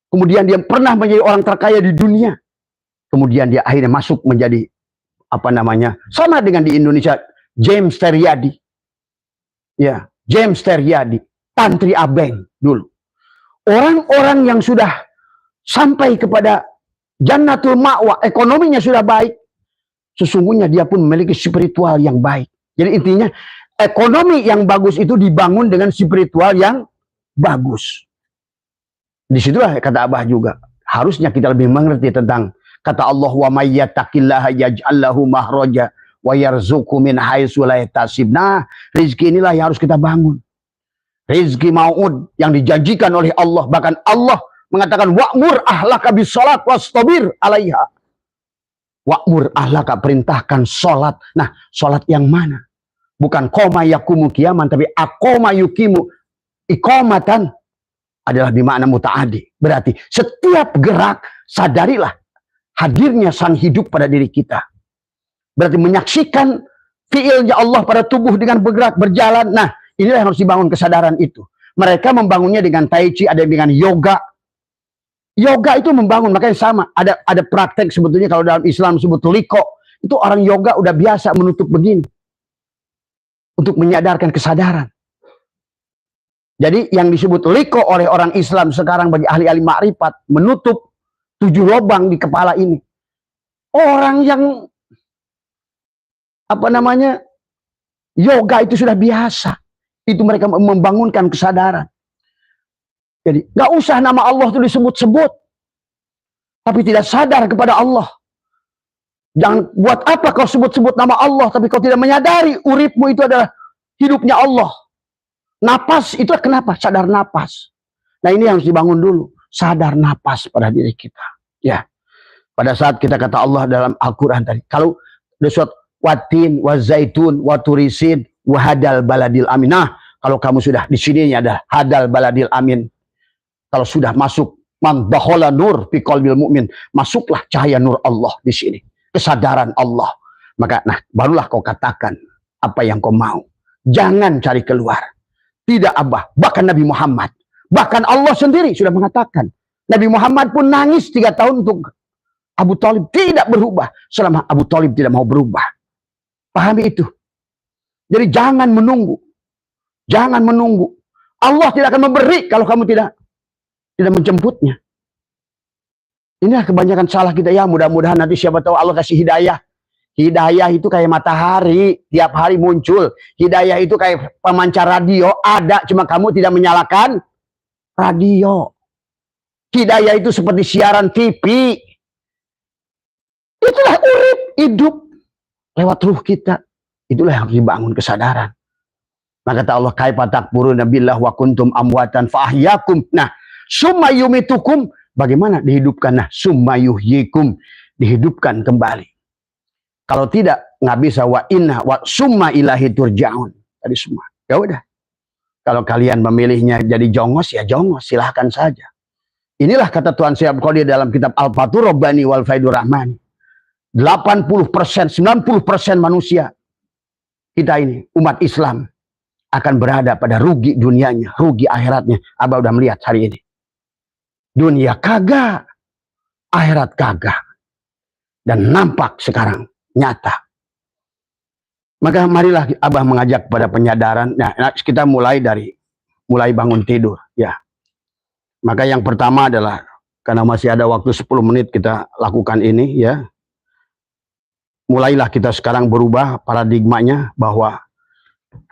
kemudian dia pernah menjadi orang terkaya di dunia. Kemudian dia akhirnya masuk menjadi sama dengan di Indonesia James Teryadi. Ya, James Teryadi, Tantri Abeng dulu. Orang-orang yang sudah sampai kepada Jannatul Ma'wa, ekonominya sudah baik. Sesungguhnya dia pun memiliki spiritual yang baik. Jadi intinya ekonomi yang bagus itu dibangun dengan spiritual yang bagus. Disitulah kata Abah juga. Harusnya kita lebih mengerti tentang kata Allah, wa may yattaqillaha yaj'al lahu mahraja wa yarzuqhu min haitsu la yahtasib. Nah, rezeki inilah yang harus kita bangun. Rezeki mau'ud yang dijanjikan oleh Allah. Bahkan Allah mengatakan wa'mur ahlaka bis-shalat wastabir 'alaiha. Wa'mur ahlaka, perintahkan sholat. Nah, sholat yang mana? Bukan koma yakumu kiaman, tapi akoma yukimu ikomatan adalah bimakna muta'adi. Berarti setiap gerak sadarilah hadirnya sang hidup pada diri kita. Berarti menyaksikan fiilnya Allah pada tubuh dengan bergerak, berjalan. Nah, inilah yang harus dibangun kesadaran itu. Mereka membangunnya dengan tai chi, ada dengan yoga. Yoga itu membangun, makanya sama. Ada praktek sebetulnya kalau dalam Islam disebut liko. Itu orang yoga udah biasa menutup begini. Untuk menyadarkan kesadaran. Jadi yang disebut liko oleh orang Islam sekarang bagi ahli-ahli makrifat, menutup 7 lubang di kepala ini. Orang yang yoga itu sudah biasa. Itu mereka membangunkan kesadaran. Jadi gak usah nama Allah itu disebut-sebut. Tapi tidak sadar kepada Allah. Jangan buat apa kau sebut-sebut nama Allah, tapi kau tidak menyadari uripmu itu adalah hidupnya Allah. Napas itu kenapa? Sadar napas. Nah ini yang harus dibangun dulu. Sadar napas pada diri kita. Ya. Pada saat kita kata Allah dalam Al-Quran tadi. Kalau ada surat watin, wazaitun, waturisin, wahadal baladil amin. Nah, kalau kamu sudah di sini ada hadal baladil amin. Kalau sudah masuk man dakhala nur fi qalbil mu'min, masuklah cahaya nur Allah di sini. Kesadaran Allah. Maka nah, barulah kau katakan apa yang kau mau. Jangan cari keluar. Tidak Abah, bahkan Nabi Muhammad, bahkan Allah sendiri sudah mengatakan. Nabi Muhammad pun nangis 3 tahun untuk Abu Thalib tidak berubah selama Abu Thalib tidak mau berubah. Pahami itu. Jadi jangan menunggu. Jangan menunggu. Allah tidak akan memberi kalau kamu tidak menjemputnya. Inilah kebanyakan salah kita ya. Mudah-mudahan nanti siapa tahu Allah kasih hidayah. Hidayah itu kayak matahari, tiap hari muncul. Hidayah itu kayak pemancar radio, ada, cuma kamu tidak menyalakan radio. Hidayah itu seperti siaran TV. Itulah urip, hidup lewat ruh kita. Itulah yang harus dibangun kesadaran. Maka kata Allah, kaifa takfuruna billah wa kuntum amwatan fa ahyakum. Nah, summa yumitukum, bagaimana dihidupkan? Nah, summa yuhyikum, dihidupkan kembali. Kalau tidak, nggak bisa wa inna wa summa ilahi turja'un. Tadi semua. Ya udah. Kalau kalian memilihnya jadi jongos, ya jongos, silahkan saja. Inilah kata Tuhan Syekh Qadir dalam kitab Al-Fathur Rabbani wal Faidur Rahmani. 80%, 90% manusia kita ini, umat Islam, akan berada pada rugi dunianya, rugi akhiratnya. Abah udah melihat hari ini. Dunia kagak, akhirat kagak. Dan nampak sekarang nyata. Maka marilah Abah mengajak pada penyadaran. Nah, kita mulai bangun tidur, ya. Maka yang pertama adalah karena masih ada waktu 10 menit kita lakukan ini, ya. Mulailah kita sekarang berubah paradigmanya bahwa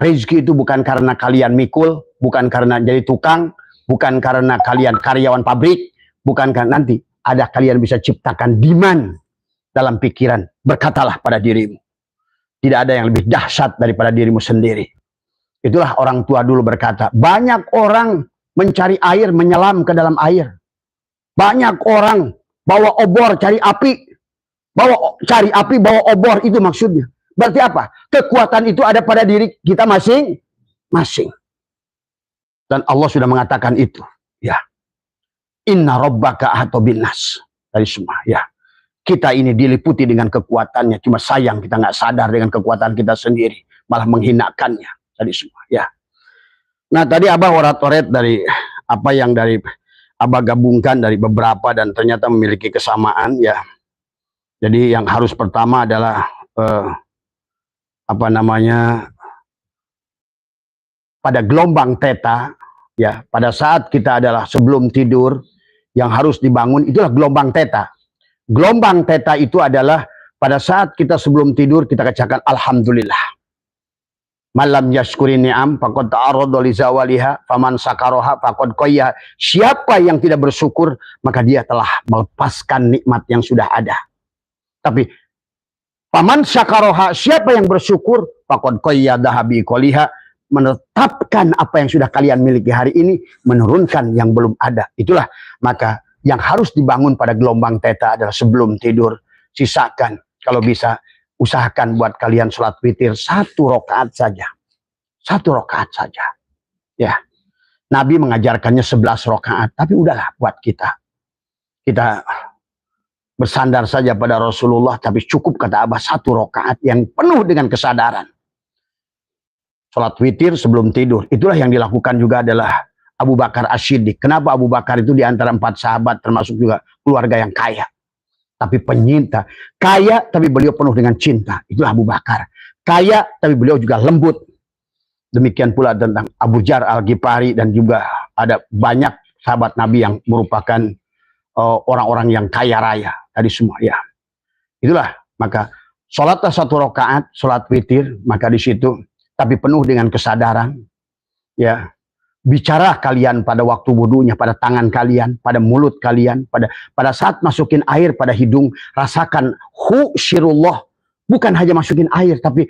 rezeki itu bukan karena kalian mikul, bukan karena jadi tukang, bukan karena kalian karyawan pabrik, bukan karena nanti ada kalian bisa ciptakan demand dalam pikiran. Berkatalah pada dirimu. Tidak ada yang lebih dahsyat daripada dirimu sendiri. Itulah orang tua dulu berkata. Banyak orang mencari air, menyelam ke dalam air. Banyak orang bawa obor cari api. Cari api, bawa obor, itu maksudnya. Berarti apa? Kekuatan itu ada pada diri kita masing-masing. Dan Allah sudah mengatakan itu. Ya. Inna rabbaka ahata binnas. Dari semua, ya. Kita ini diliputi dengan kekuatannya. Cuma sayang kita nggak sadar dengan kekuatan kita sendiri. Malah menghinakannya. Tadi semua. Ya. Nah tadi Abah orat-oret dari apa yang dari Abah gabungkan dari beberapa. Dan ternyata memiliki kesamaan. Ya. Jadi yang harus pertama adalah. Pada gelombang theta. Ya. Pada saat kita adalah sebelum tidur. Yang harus dibangun itulah gelombang theta. Gelombang theta itu adalah pada saat kita sebelum tidur kita katakan alhamdulillah. Malam yashkuri ni'am faqad ta'arrada li zawaliha faman sakaroha faqad qayya. Siapa yang tidak bersyukur maka dia telah melepaskan nikmat yang sudah ada. Tapi faman sakaroha, siapa yang bersyukur faqad qayya dahabi qaliha, menetapkan apa yang sudah kalian miliki hari ini, menurunkan yang belum ada. Itulah maka yang harus dibangun pada gelombang theta adalah sebelum tidur. Sisakan, kalau bisa, usahakan buat kalian sholat witir 1 rakaat saja. 1 rakaat saja. Ya. Nabi mengajarkannya 11 rakaat. Tapi udahlah buat kita. Kita bersandar saja pada Rasulullah, tapi cukup kata Abah 1 rakaat yang penuh dengan kesadaran. Sholat witir sebelum tidur, itulah yang dilakukan juga adalah Abu Bakar As-Siddiq. Kenapa Abu Bakar itu diantara 4 sahabat, termasuk juga keluarga yang kaya, tapi penyinta. Kaya tapi beliau penuh dengan cinta, itulah Abu Bakar. Kaya tapi beliau juga lembut. Demikian pula tentang Abu Jar Al-Ghifari, dan juga ada banyak sahabat Nabi yang merupakan orang-orang yang kaya raya tadi semua ya. Itulah, maka sholatlah 1 rakaat, sholat witir, maka di situ tapi penuh dengan kesadaran ya. Bicara kalian pada waktu wudunya, pada tangan kalian, pada mulut kalian, pada saat masukin air pada hidung, rasakan husyirullah, bukan hanya masukin air tapi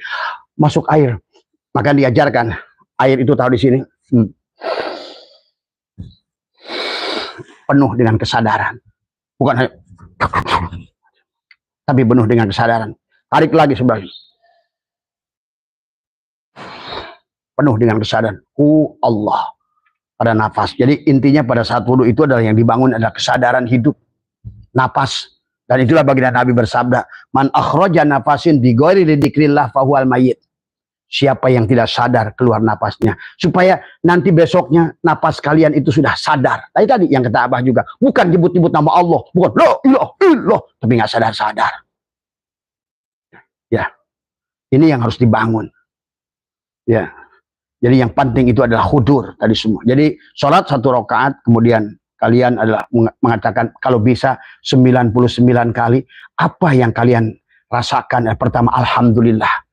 masuk air. Maka diajarkan air itu tahu di sini penuh dengan kesadaran, bukan hanya tapi penuh dengan kesadaran. Tarik lagi sebenarnya, penuh dengan kesadaran. Allah pada nafas. Jadi intinya pada saat wudhu itu adalah yang dibangun adalah kesadaran hidup, nafas. Dan itulah baginda Nabi bersabda, man akhraja nafasin bi ghairi dzikrillah fahuwal mayyit. Siapa yang tidak sadar keluar napasnya, supaya nanti besoknya napas kalian itu sudah sadar. Tadi yang kata Abah juga, bukan nyebut-nyebut nama Allah, bukan la ilaha illallah, tapi nggak sadar-sadar. Ya, ini yang harus dibangun. Ya, jadi yang penting itu adalah hudur tadi semua. Jadi sholat 1 rakaat, kemudian kalian adalah mengatakan kalau bisa 99 kali. Apa yang kalian rasakan? Pertama, alhamdulillah.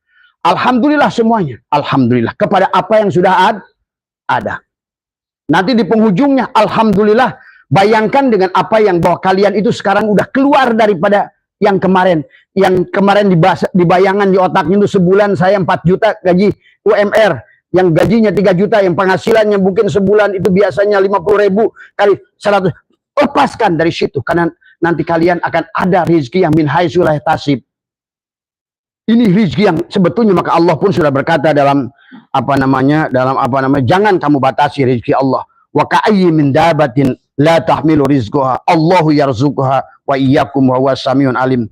Alhamdulillah semuanya. Alhamdulillah kepada apa yang sudah ada. Nanti di penghujungnya, alhamdulillah, bayangkan dengan apa yang bahwa kalian itu sekarang udah keluar daripada yang kemarin. Yang kemarin di bayangan di otaknya itu sebulan saya 4 juta gaji UMR. Yang gajinya 3 juta, yang penghasilannya mungkin sebulan itu biasanya 50.000 kali 100. Lepaskan dari situ, karena nanti kalian akan ada rezeki yang min haitsu la yahtasib. Ini rezeki yang sebetulnya, maka Allah pun sudah berkata dalam jangan kamu batasi rezeki Allah. Wa ka'ayyin min dabatin la tahmilu rizqaha Allahu yarzuquha wa iyyakum wa huwas samiun alim.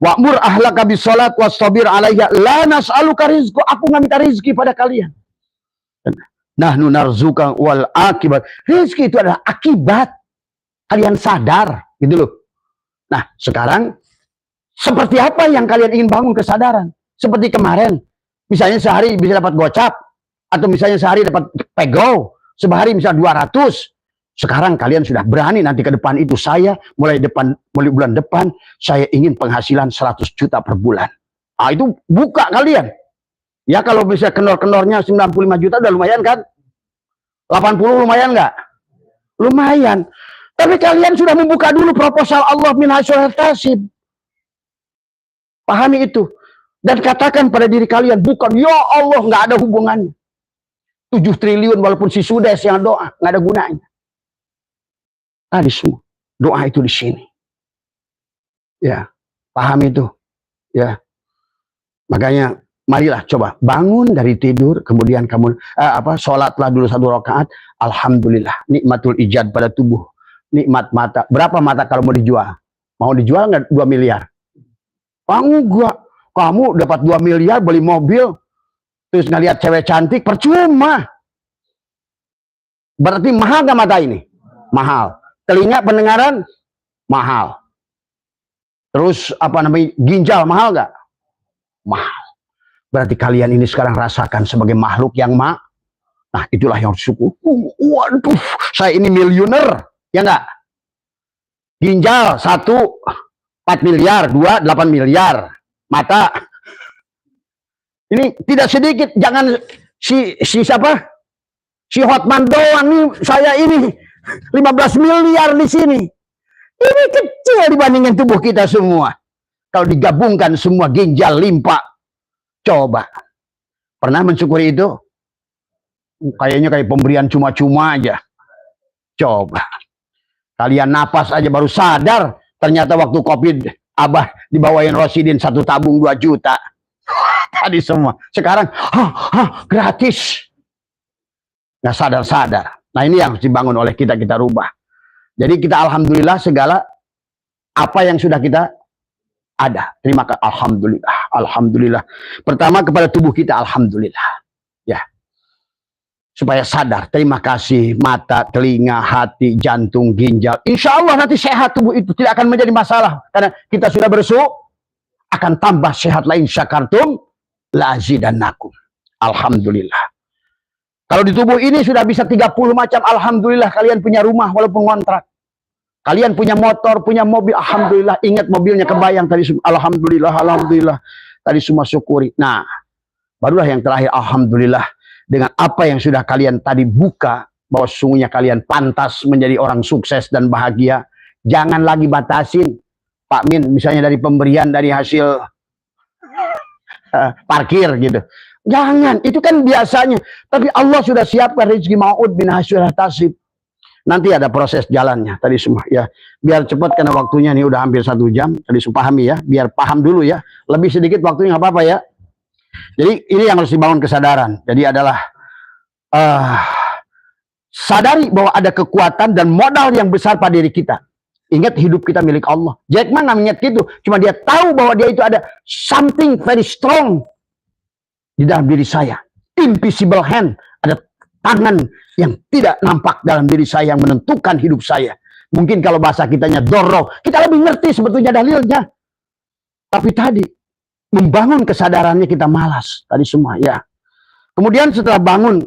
Wa'mur ahlaka bis salat wastabir 'alaiha la nas'aluka rizqa. Aku enggak minta rezeki pada kalian. Nahnu narzuka wal akibat. Rezeki itu adalah akibat. Kalian sadar gitu loh. Nah, sekarang seperti apa yang kalian ingin bangun kesadaran? Seperti kemarin, misalnya sehari bisa dapat gocap, atau misalnya sehari dapat pego, sehari misalnya 200. Sekarang kalian sudah berani nanti ke depan itu, saya mulai bulan depan, saya ingin penghasilan 100 juta per bulan. Ah, itu buka kalian. Ya kalau bisa kendor-kendornya 95 juta udah lumayan kan? 80 lumayan nggak? Lumayan. Tapi kalian sudah membuka dulu proposal Allah min haitsu la yahtasib. Pahami itu. Dan katakan pada diri kalian, bukan, ya Allah, nggak ada hubungannya. 7 triliun walaupun si Sudes yang doa, nggak ada gunanya. Tadi semua. Doa itu di sini. Ya, pahami itu. Ya. Makanya, marilah coba bangun dari tidur, kemudian kamu sholatlah dulu 1 rakaat. Alhamdulillah, nikmatul ijad pada tubuh. Nikmat mata. Berapa mata kalau mau dijual? Mau dijual nggak 2 miliar? Kamu dapat 2 miliar beli mobil, terus ngeliat cewek cantik, percuma. Berarti mahal gak mata ini? Mahal. Telinga pendengaran? Mahal. Terus ginjal mahal gak? Mahal. Berarti kalian ini sekarang rasakan sebagai makhluk yang nah itulah yang syukur. Waduh, saya ini miliuner, ya enggak? Ginjal 1 4 miliar, 2 8 miliar. Mata ini tidak sedikit. Jangan si siapa? Si Hotman doang nih, saya ini 15 miliar di sini. Ini kecil dibandingkan tubuh kita semua. Kalau digabungkan semua ginjal limpah. Coba. Pernah mensyukuri itu? Kayaknya kayak pemberian cuma-cuma aja. Coba. Kalian napas aja baru sadar. Ternyata waktu COVID, Abah dibawain Rosidin 1 tabung 2 juta. Tadi semua. Sekarang, gratis. Nggak sadar-sadar. Nah ini yang harus dibangun oleh kita rubah. Jadi kita alhamdulillah segala apa yang sudah kita ada. Terima kasih. Alhamdulillah. Alhamdulillah. Pertama kepada tubuh kita, alhamdulillah. Ya. Supaya sadar. Terima kasih mata, telinga, hati, jantung, ginjal. Insya Allah nanti sehat tubuh itu. Tidak akan menjadi masalah. Karena kita sudah bersyukur. Akan tambah sehat lain syakartum lazidannakum. Alhamdulillah. Kalau di tubuh ini sudah bisa 30 macam. Alhamdulillah kalian punya rumah walaupun kontrak. Kalian punya motor, punya mobil, alhamdulillah. Ingat mobilnya kebayang tadi, alhamdulillah, alhamdulillah. Tadi semua syukuri. Nah, barulah yang terakhir, alhamdulillah. Dengan apa yang sudah kalian tadi buka, bahwa sesungguhnya kalian pantas menjadi orang sukses dan bahagia. Jangan lagi batasin, Pak Min, misalnya dari pemberian dari hasil parkir gitu. Jangan, itu kan biasanya. Tapi Allah sudah siapkan rezeki ma'ud bin hasyurah tasib. Nanti ada proses jalannya tadi semua ya. Biar cepat karena waktunya nih udah hampir 1 jam. Tadi pahami ya, biar paham dulu ya. Lebih sedikit waktunya nggak apa-apa ya. Jadi ini yang harus dibangun kesadaran. Jadi adalah sadari bahwa ada kekuatan dan modal yang besar pada diri kita. Ingat hidup kita milik Allah. Jack Ma nggak ingat gitu. Cuma dia tahu bahwa dia itu ada something very strong di dalam diri saya. Invisible hand. Ada tangan yang tidak nampak dalam diri saya yang menentukan hidup saya. Mungkin kalau bahasa kitanya doro, kita lebih ngerti sebetulnya dalilnya. Tapi tadi membangun kesadarannya kita malas tadi semua ya. Kemudian setelah bangun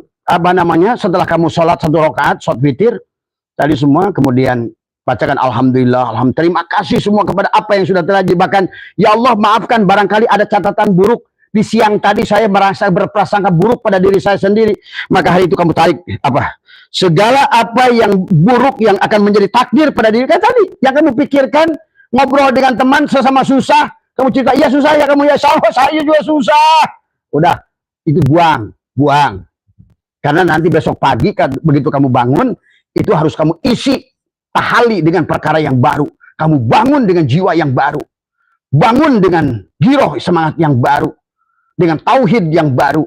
setelah kamu sholat 1 rakaat, sholat witir tadi semua, kemudian bacakan alhamdulillah, alhamdulillah. Terima kasih semua kepada apa yang sudah terjadi. Bahkan ya Allah maafkan barangkali ada catatan buruk. Di siang tadi saya merasa berprasangka buruk pada diri saya sendiri. Maka hari itu kamu tarik segala apa yang buruk yang akan menjadi takdir pada diri kan tadi. Yang kamu pikirkan, ngobrol dengan teman sesama susah. Kamu cerita, iya susah ya kamu ya, saya juga susah. Udah, itu buang. Karena nanti besok pagi begitu kamu bangun, itu harus kamu isi tahali dengan perkara yang baru. Kamu bangun dengan jiwa yang baru. Bangun dengan giroh semangat yang baru. Dengan tauhid yang baru,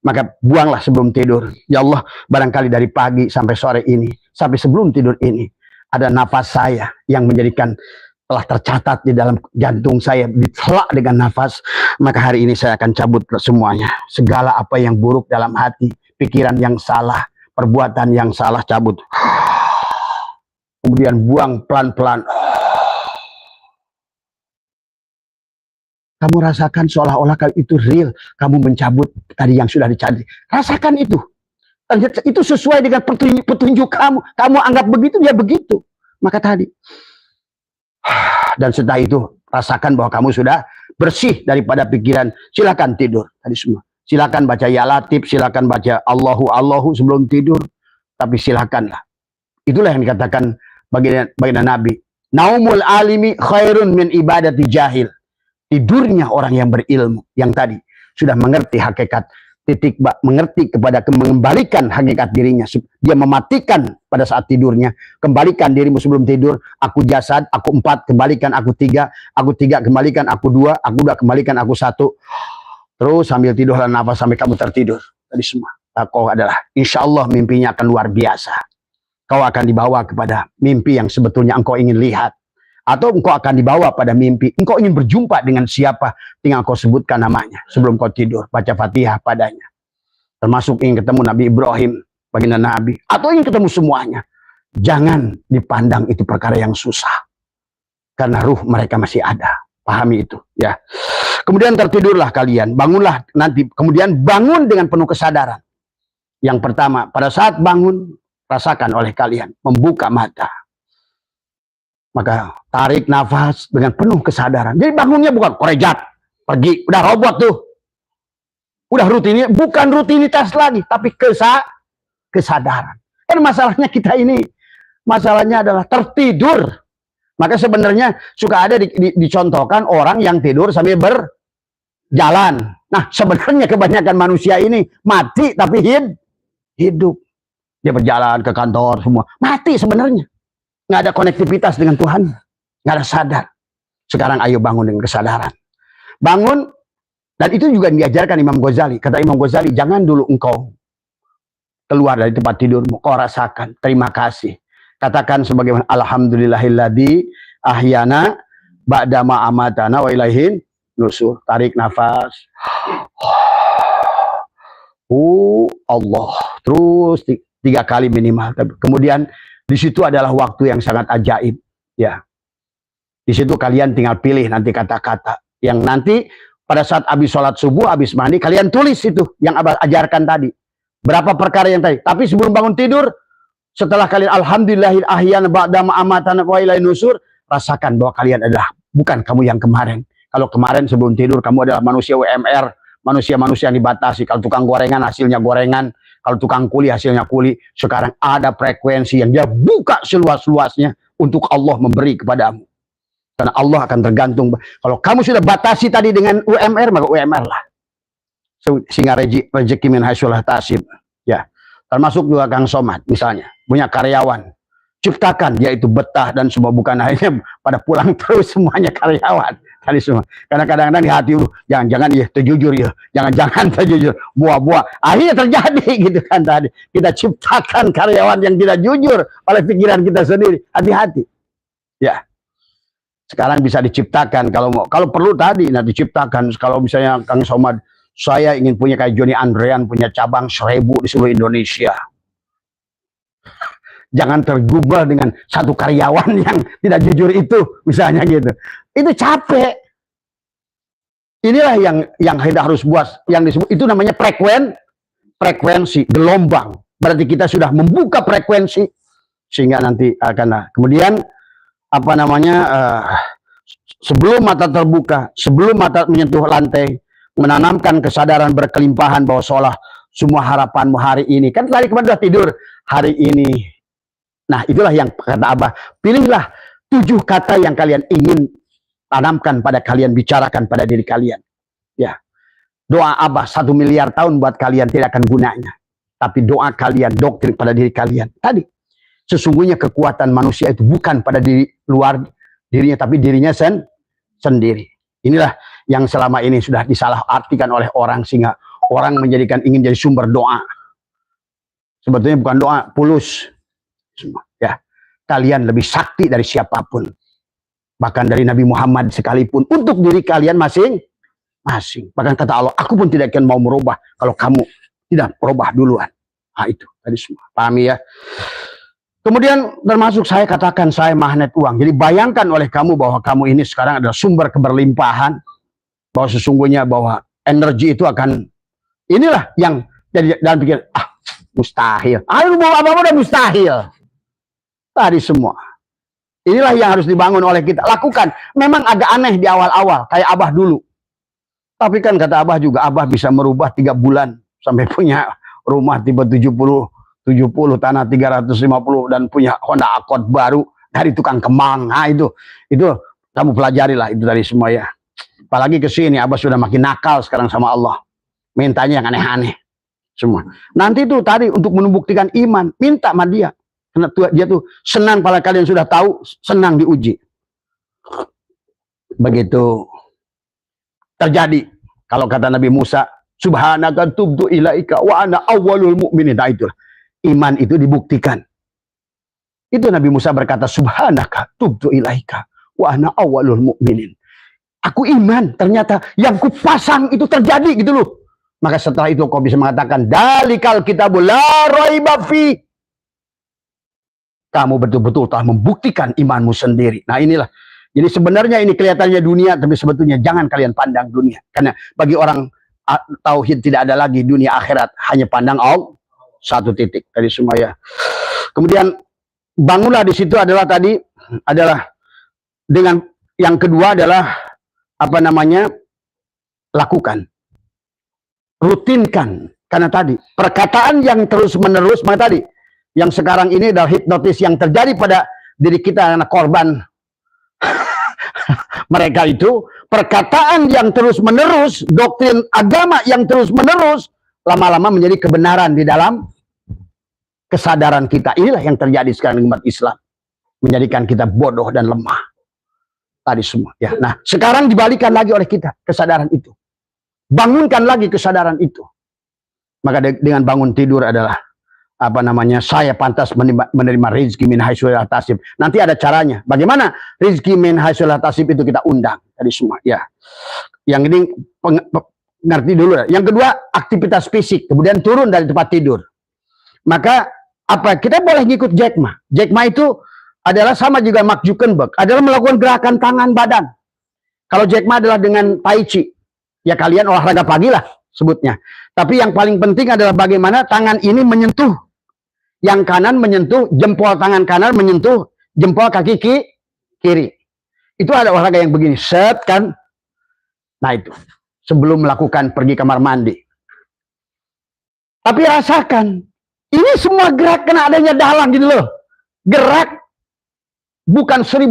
maka buanglah sebelum tidur. Ya Allah, barangkali dari pagi sampai sore ini, sampai sebelum tidur ini, ada nafas saya yang menjadikan telah tercatat di dalam jantung saya, ditelak dengan nafas. Maka hari ini saya akan cabut semuanya. Segala apa yang buruk dalam hati, pikiran yang salah, perbuatan yang salah, cabut. Kemudian buang pelan-pelan. Kamu rasakan seolah-olah itu real. Kamu mencabut tadi yang sudah dicari. Rasakan itu. Itu sesuai dengan petunjuk kamu. Kamu anggap begitu, dia begitu. Maka tadi. Dan setelah itu, rasakan bahwa kamu sudah bersih daripada pikiran. Silakan tidur. Tadi semua. Silakan baca ya latif. Silakan baca Allahu sebelum tidur. Tapi silakanlah. Itulah yang dikatakan baginda Nabi. Naumul alimi khairun min ibadati jahil. Tidurnya orang yang berilmu, yang tadi sudah mengerti hakikat mengerti kepada mengembalikan hakikat dirinya. Dia mematikan pada saat tidurnya. Kembalikan dirimu sebelum tidur. Aku jasad, aku 4, kembalikan aku 3. Aku 3, kembalikan aku 2. Aku 2, kembalikan aku 1. Terus sambil tidurlah nafas sampai kamu tertidur. Tadi semua. Kau adalah, insya Allah mimpinya akan luar biasa. Kau akan dibawa kepada mimpi yang sebetulnya engkau ingin lihat. Atau engkau akan dibawa pada mimpi. Engkau ingin berjumpa dengan siapa, tinggal kau sebutkan namanya. Sebelum kau tidur, baca Fatihah padanya. Termasuk ingin ketemu Nabi Ibrahim, baginda Nabi. Atau ingin ketemu semuanya. Jangan dipandang itu perkara yang susah. Karena ruh mereka masih ada. Pahami itu. Ya. Kemudian tertidurlah kalian. Bangunlah nanti. Kemudian bangun dengan penuh kesadaran. Yang pertama, pada saat bangun, rasakan oleh kalian. Membuka mata. Maka tarik nafas dengan penuh kesadaran. Jadi bangunnya bukan korejat, pergi, udah robot tuh. Udah rutinitas, bukan rutinitas lagi, tapi kesadaran. Kan masalahnya kita ini, masalahnya adalah tertidur. Maka sebenarnya suka ada dicontohkan orang yang tidur sambil berjalan. Nah sebenarnya kebanyakan manusia ini mati tapi hidup. Dia berjalan ke kantor semua, mati sebenarnya. Nggak ada konektivitas dengan Tuhan, nggak ada sadar. Sekarang ayo bangun dengan kesadaran. Bangun, dan itu juga diajarkan Imam Ghazali. Kata Imam Ghazali, jangan dulu engkau keluar dari tempat tidurmu, kau rasakan, terima kasih. Katakan sebagaimana alhamdulillahilladzi ahyana ba'dama amatana wa ilaihin nusur. Tarik nafas. Allah. Terus 3 kali minimal. Kemudian di situ adalah waktu yang sangat ajaib. Ya. Di situ kalian tinggal pilih nanti kata-kata yang nanti pada saat habis sholat subuh, habis mandi, kalian tulis itu yang Abah ajarkan tadi. Berapa perkara yang tadi. Tapi sebelum bangun tidur, setelah kalian alhamdulillahil ahyan ba'dama amatan wa ilaihin nusur, rasakan bahwa kalian adalah bukan kamu yang kemarin. Kalau kemarin sebelum tidur kamu adalah manusia UMR, manusia-manusia yang dibatasi. Kalau tukang gorengan hasilnya gorengan, kalau tukang kuli hasilnya kuli. Sekarang ada frekuensi yang dia buka seluas-luasnya untuk Allah memberi kepadamu. Karena Allah akan tergantung. Kalau kamu sudah batasi tadi dengan UMR, maka UMR lah. Sehingga rezeki min haitsulah tasib. Ya. Termasuk juga Kang Somad misalnya, punya karyawan. Ciptakan yaitu betah dan semua, bukan hanya pada pulang terus semuanya karyawan. Tadi semua. Karena kadang-kadang di hati jangan-jangan ya terjujur ya, jangan-jangan terjujur, buah-buah. Akhirnya terjadi gitu kan tadi. Kita ciptakan karyawan yang tidak jujur oleh pikiran kita sendiri. Hati-hati. Ya. Sekarang bisa diciptakan kalau perlu tadi diciptakan. Kalau misalnya Kang Somad, saya ingin punya kayak Johnny Andrean, punya cabang 1000 di seluruh Indonesia. Jangan tergubah dengan satu karyawan yang tidak jujur itu, misalnya gitu. Itu capek. Inilah yang kita harus buat, yang disebut itu namanya frekuensi, gelombang. Berarti kita sudah membuka frekuensi sehingga nanti akan kemudian apa namanya sebelum mata terbuka, sebelum mata menyentuh lantai, menanamkan kesadaran berkelimpahan bahwa seolah semua harapanmu hari ini, kan tadi kemarin sudah tidur, hari ini. Nah itulah yang kata Abah, pilihlah 7 kata yang kalian ingin tanamkan pada kalian, bicarakan pada diri kalian. Ya, doa Abah 1 miliar tahun buat kalian tidak akan gunanya, tapi doa kalian, doktrin pada diri kalian. Tadi sesungguhnya kekuatan manusia itu bukan pada diri luar dirinya, tapi dirinya sendiri. Inilah yang selama ini sudah disalahartikan oleh orang, sehingga orang menjadikan ingin jadi sumber doa. Sebetulnya bukan doa, pulus. Ya, kalian lebih sakti dari siapapun. Bahkan dari Nabi Muhammad sekalipun, untuk diri kalian masing-masing. Bahkan kata Allah, aku pun tidak akan mau merubah kalau kamu tidak merubah duluan. Nah itu tadi semua. Pahami ya? Kemudian termasuk saya katakan saya magnet uang. Jadi bayangkan oleh kamu bahwa kamu ini sekarang adalah sumber keberlimpahan. Bahwa sesungguhnya bahwa energi itu akan, inilah yang jadi dalam pikir, mustahil. Ayo apa udah mustahil. Tadi semua. Inilah yang harus dibangun oleh kita. Lakukan. Memang agak aneh di awal-awal. Kayak Abah dulu. Tapi kan kata Abah juga, Abah bisa merubah 3 bulan. Sampai punya rumah tipe 70 tanah 350 dan punya Honda Accord baru dari tukang kemang. Nah itu kamu pelajari lah itu dari semua ya. Apalagi ke sini Abah sudah makin nakal sekarang sama Allah. Mintanya yang aneh-aneh semua. Nanti itu tadi untuk membuktikan iman, minta sama dia. Karena dia tuh senang kalau kalian sudah tahu, senang diuji. Begitu terjadi. Kalau kata Nabi Musa, subhanaka tubtu ilaika wa ana awwalul mu'minin. Nah itulah. Iman itu dibuktikan. Itu Nabi Musa berkata, subhanaka tubtu ilaika wa ana awwalul mu'minin. Aku iman, ternyata yang kupasang itu terjadi gitu loh. Maka setelah itu kau bisa mengatakan, dalikal kitabul la raiba fi. Kamu betul-betul telah membuktikan imanmu sendiri. Nah inilah. Jadi sebenarnya ini kelihatannya dunia, tapi sebetulnya jangan kalian pandang dunia. Karena bagi orang tauhid tidak ada lagi dunia akhirat, hanya pandang Allah. Satu titik dari semua ya. Kemudian bangunlah di situ adalah tadi adalah dengan yang kedua adalah apa namanya, lakukan, rutinkan. Karena tadi perkataan yang terus menerus, maka tadi yang sekarang ini adalah hipnotis yang terjadi pada diri kita anak korban mereka itu, perkataan yang terus menerus, doktrin agama yang terus menerus lama-lama menjadi kebenaran di dalam kesadaran kita. Inilah yang terjadi sekarang di umat Islam, menjadikan kita bodoh dan lemah. Tadi semua ya. Nah sekarang dibalikan lagi oleh kita kesadaran itu, bangunkan lagi kesadaran itu. Maka dengan bangun tidur adalah apa namanya, saya pantas menerima rezeki min haitsu la tasib. Nanti ada caranya. Bagaimana rezeki min haitsu la tasib itu kita undang tadi semua ya. Yang ini ngerti dulu. Yang kedua, aktivitas fisik, kemudian turun dari tempat tidur. Maka apa, kita boleh ngikut Jack Ma. Jack Ma itu adalah sama juga Mark Zuckerberg, adalah melakukan gerakan tangan badan. Kalau Jack Ma adalah dengan Tai Chi, ya kalian olahraga pagi lah sebutnya. Tapi yang paling penting adalah bagaimana tangan ini menyentuh, yang kanan menyentuh, jempol tangan kanan menyentuh jempol kaki kiri. Itu ada olahraga yang begini, set kan. Nah itu, sebelum melakukan pergi kamar mandi. Tapi rasakan, ini semua gerak kena adanya dalang gitu loh. Gerak bukan 1000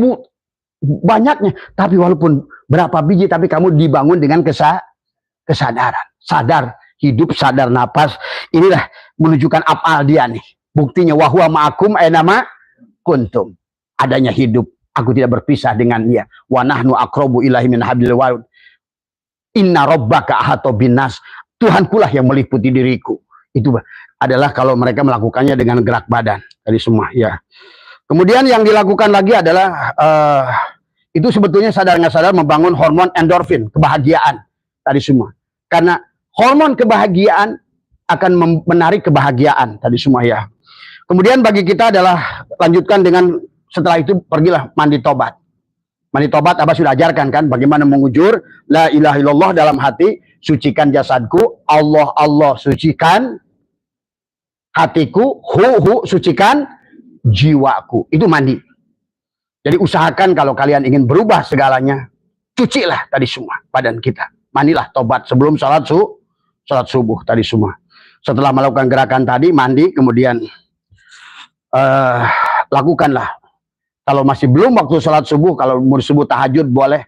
banyaknya, tapi walaupun berapa biji, tapi kamu dibangun dengan kesadaran. Sadar hidup, sadar napas. Inilah menunjukkan af'al dia nih. Buktinya wahwa ma'akum ainama kuntum. Adanya hidup, aku tidak berpisah dengan dia. Wa nahnu aqrabu ilaihi min hablil warid. Inna rabbaka ahata binnas. Tuhankulah yang meliputi diriku. Itu adalah kalau mereka melakukannya dengan gerak badan tadi semua ya. Kemudian yang dilakukan lagi adalah itu sebetulnya sadar nggak sadar membangun hormon endorfin, kebahagiaan tadi semua. Karena hormon kebahagiaan akan menarik kebahagiaan tadi semua ya. Kemudian bagi kita adalah lanjutkan dengan setelah itu pergilah mandi tobat. Mandi tobat Abah sudah ajarkan kan bagaimana mengujur la ilaha illallah dalam hati, sucikan jasadku, Allah Allah sucikan hatiku, hu sucikan jiwaku. Itu mandi. Jadi usahakan kalau kalian ingin berubah segalanya, cucilah tadi semua badan kita. Mandilah tobat sebelum salat subuh tadi semua. Setelah melakukan gerakan tadi, mandi, kemudian lakukanlah. Kalau masih belum waktu sholat subuh, kalau mau subuh tahajud boleh,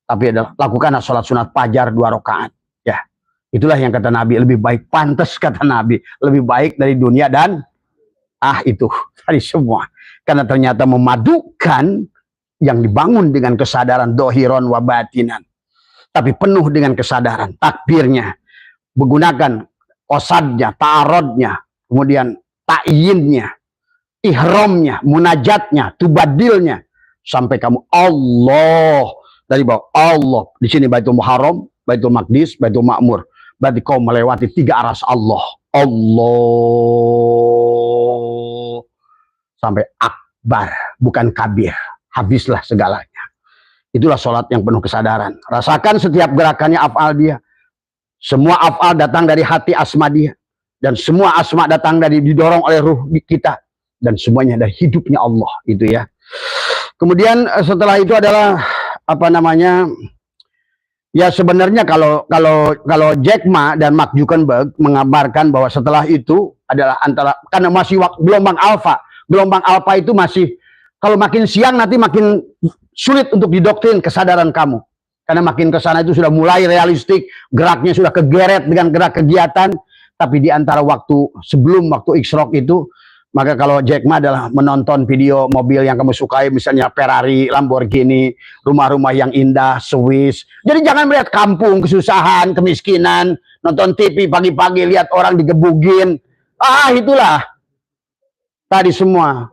tapi adalah lakukanlah sholat sunat fajar 2 rakaat. Ya, itulah yang kata Nabi lebih baik, pantas kata Nabi lebih baik dari dunia dan itu tadi semua. Karena ternyata memadukan yang dibangun dengan kesadaran dohiron wa batinan, tapi penuh dengan kesadaran, takbirnya, menggunakan qasadnya, ta'arodnya, kemudian ta'yinnya, ihramnya, munajatnya, tubadilnya, sampai kamu Allah dari bawah Allah. Di sini Baitul Muharram, Baitul Maqdis, Baitul Ma'mur. Berarti kau melewati 3 aras Allah. Allah sampai akbar, bukan kabir. Habislah segalanya. Itulah sholat yang penuh kesadaran. Rasakan setiap gerakannya af'al dia. Semua af'al datang dari hati asma dia. Dan semua asma datang dari didorong oleh ruh kita. Dan semuanya dari hidupnya Allah itu ya. Kemudian setelah itu adalah apa namanya, ya sebenarnya kalau Jack Ma dan Mark Zuckerberg mengabarkan bahwa setelah itu adalah antara, karena masih gelombang alfa. Gelombang alfa itu masih, kalau makin siang nanti makin sulit untuk didoktrin kesadaran kamu. Karena makin ke sana itu sudah mulai realistik, geraknya sudah kegeret dengan gerak kegiatan. Tapi di antara waktu sebelum waktu Isyraq itu, maka kalau Jack Ma adalah menonton video mobil yang kamu sukai, misalnya Ferrari, Lamborghini, rumah-rumah yang indah, Swiss. Jadi jangan melihat kampung, kesusahan, kemiskinan, nonton TV pagi-pagi, lihat orang digebugin. Itulah tadi semua.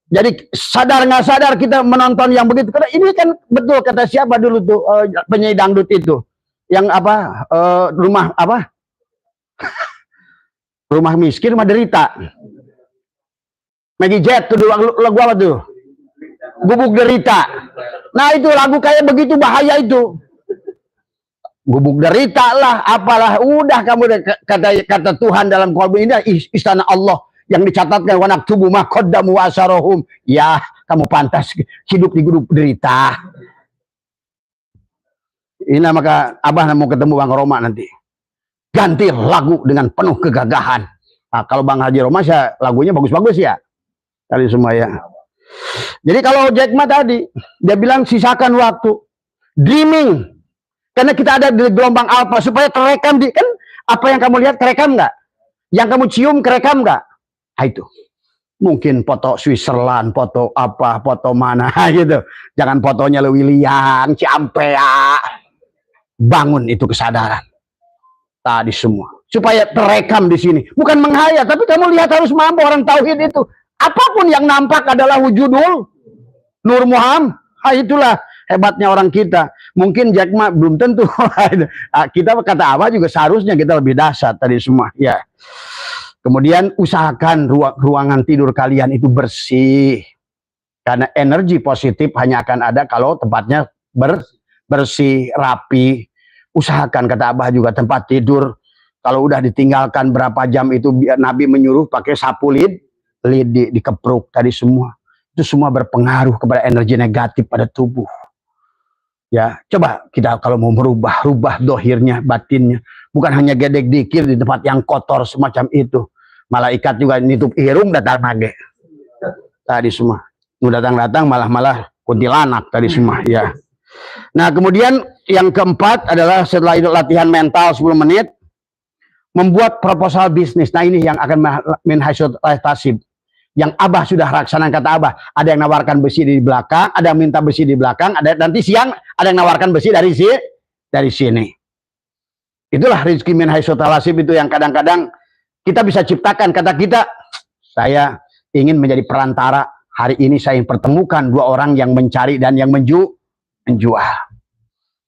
Jadi sadar nggak sadar kita menonton yang begitu. Karena ini kan betul kata siapa dulu tuh penyanyi dangdut itu, yang apa rumah apa? Rumah miskin, rumah derita. Maggie Jet tuh lagu apa tuh? Gubuk Derita. Nah itu lagu kayak begitu bahaya itu. Gubuk derita lah, apalah, udah kamu kata Tuhan dalam Quran ini istana Allah yang dicatatkan wanak tubuh makodamu wasarohum. Ya, kamu pantas hidup di gubuk derita. Ini maka Abah mau ketemu Bang Roma nanti. Ganti lagu dengan penuh kegagahan. Nah, kalau Bang Haji Roma ya lagunya bagus-bagus ya. Tadi semua ya. Jadi kalau Jack Ma tadi, dia bilang sisakan waktu. Dreaming. Karena kita ada di gelombang alfa, supaya terekam. Kan apa yang kamu lihat terekam nggak? Yang kamu cium kerekam nggak? Nah itu. Mungkin foto Switzerland, foto apa, foto mana gitu. Jangan fotonya Lewiliang, Ciampea. Bangun itu kesadaran. Tadi semua. supaya terekam di sini. Bukan menghayal, tapi kamu lihat harus mampu. Orang tauhid itu apapun yang nampak adalah wujudul Nur Muhammad. Itulah hebatnya orang kita. Mungkin Jack Ma belum tentu. Kita kata apa juga seharusnya kita lebih dahsyat tadi semua. Ya. Kemudian usahakan ruangan tidur kalian itu bersih. Karena energi positif hanya akan ada kalau tempatnya bersih, rapi. Usahakan, kata Abah juga, tempat tidur kalau udah ditinggalkan berapa jam itu Nabi menyuruh pakai sapu lid dikepruk tadi semua. Itu semua berpengaruh kepada energi negatif pada tubuh. Ya, coba kita kalau mau rubah dohirnya, batinnya. Bukan hanya gedek dikir di tempat yang kotor semacam itu. Malaikat juga nitup irung datang nage. Tadi semua. Datang malah kuntilanak tadi semua. Ya. Nah, kemudian yang keempat adalah setelah itu latihan mental 10 menit. Membuat proposal bisnis. Nah, ini yang akan menhasil tasib. Yang Abah sudah laksanakan, kata Abah. Ada yang nawarkan besi di belakang, ada yang minta besi di belakang, ada nanti siang ada yang nawarkan besi dari sini. Itulah rezeki min haitsu talasib itu yang kadang-kadang kita bisa ciptakan. Kata kita, saya ingin menjadi perantara. Hari ini saya pertemukan dua orang yang mencari dan yang menjual.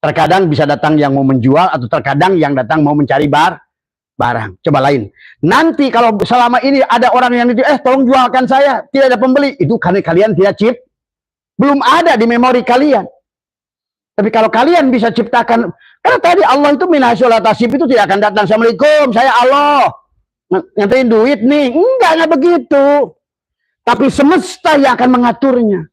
Terkadang bisa datang yang mau menjual, atau terkadang yang datang mau mencari barang. Coba lain. Nanti kalau selama ini ada orang yang itu, tolong jualkan saya, tidak ada pembeli. Itu karena kalian tidak belum ada di memori kalian. Tapi kalau kalian bisa ciptakan, karena tadi Allah itu minhasul tasib itu tidak akan datang. Assalamualaikum, saya Allah. Nganterin duit nih. Enggak begitu. Tapi semesta yang akan mengaturnya.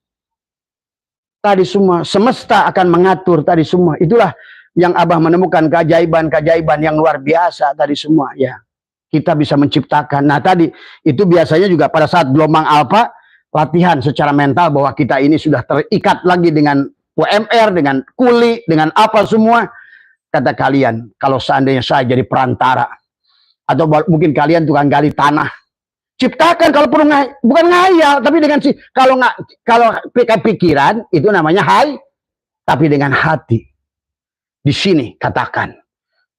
Tadi semua. Semesta akan mengatur tadi semua. Itulah yang Abah menemukan keajaiban-keajaiban yang luar biasa tadi semua. Ya, kita bisa menciptakan. Nah tadi, itu biasanya juga pada saat gelombang alfa, latihan secara mental bahwa kita ini sudah terikat lagi dengan UMR, dengan kuli, dengan apa semua. Kata kalian, kalau seandainya saya jadi perantara, atau mungkin kalian tukang gali tanah, ciptakan kalau perlu bukan ngayal, tapi dengan kalau pikiran itu namanya tapi dengan hati. Di sini katakan,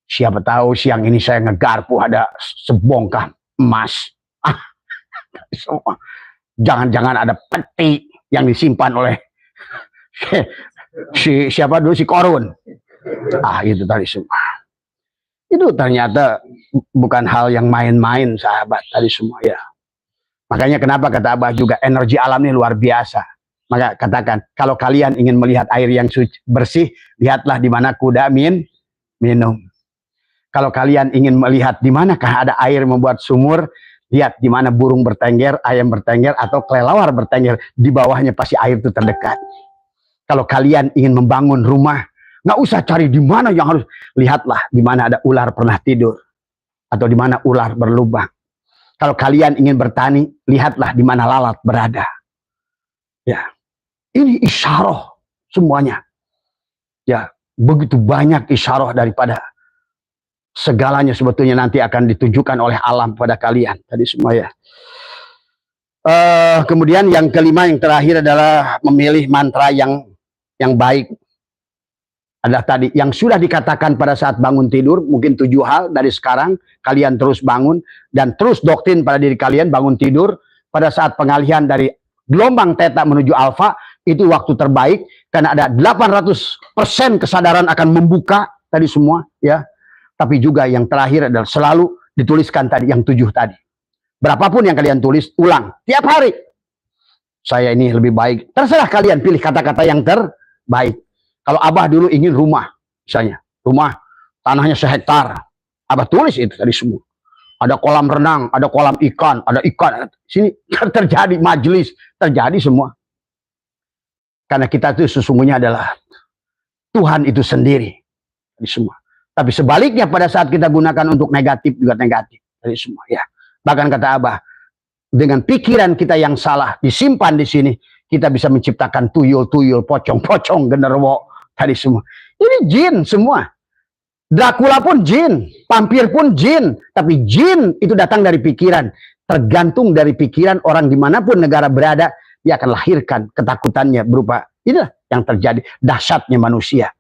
siapa tahu siang ini saya ngegarpu ada sebongkah emas. Jangan-jangan ada peti yang disimpan oleh siapa dulu, si Korun. Itu tadi semua. Itu ternyata bukan hal yang main-main, sahabat, tadi semua ya. Makanya kenapa kata Abah juga, energi alam ini luar biasa. Maka katakan, kalau kalian ingin melihat air yang bersih, lihatlah di mana kuda minum. Kalau kalian ingin melihat di manakah ada air membuat sumur, lihat di mana burung bertengger, ayam bertengger, atau kelelawar bertengger. Di bawahnya pasti air itu terdekat. Kalau kalian ingin membangun rumah, nggak usah cari di mana yang harus. Lihatlah di mana ada ular pernah tidur, atau di mana ular berlubang. Kalau kalian ingin bertani, lihatlah di mana lalat berada. Ya, ini isyarah semuanya. Ya, begitu banyak isyarah daripada segalanya sebetulnya nanti akan ditunjukkan oleh alam pada kalian. Tadi semua ya. Kemudian yang kelima, yang terakhir adalah memilih mantra yang baik. Adalah tadi yang sudah dikatakan pada saat bangun tidur, mungkin 7 hal dari sekarang kalian terus bangun dan terus doktrin pada diri kalian bangun tidur pada saat pengalihan dari gelombang theta menuju alfa, itu waktu terbaik karena ada 800% kesadaran akan membuka tadi semua ya. Tapi juga yang terakhir adalah selalu dituliskan tadi yang 7 tadi. Berapapun yang kalian tulis, ulang tiap hari. Saya ini lebih baik. Terserah kalian pilih kata-kata yang terbaik. Kalau Abah dulu ingin rumah, misalnya, rumah tanahnya sehektar, Abah tulis itu tadi semua. Ada kolam renang, ada kolam ikan, ada ikan. Sini terjadi majelis, terjadi semua. Karena kita itu sesungguhnya adalah Tuhan itu sendiri. Tadi semua. Tapi sebaliknya pada saat kita gunakan untuk negatif juga negatif. Tadi semua ya. Bahkan kata Abah, dengan pikiran kita yang salah disimpan di sini, kita bisa menciptakan tuyul-tuyul, pocong-pocong, genderuwo. Tadi semua. Ini jin semua. Dracula pun jin. Vampir pun jin. Tapi jin itu datang dari pikiran. Tergantung dari pikiran orang dimanapun negara berada, dia akan lahirkan ketakutannya berupa inilah yang terjadi. Dahsyatnya manusia.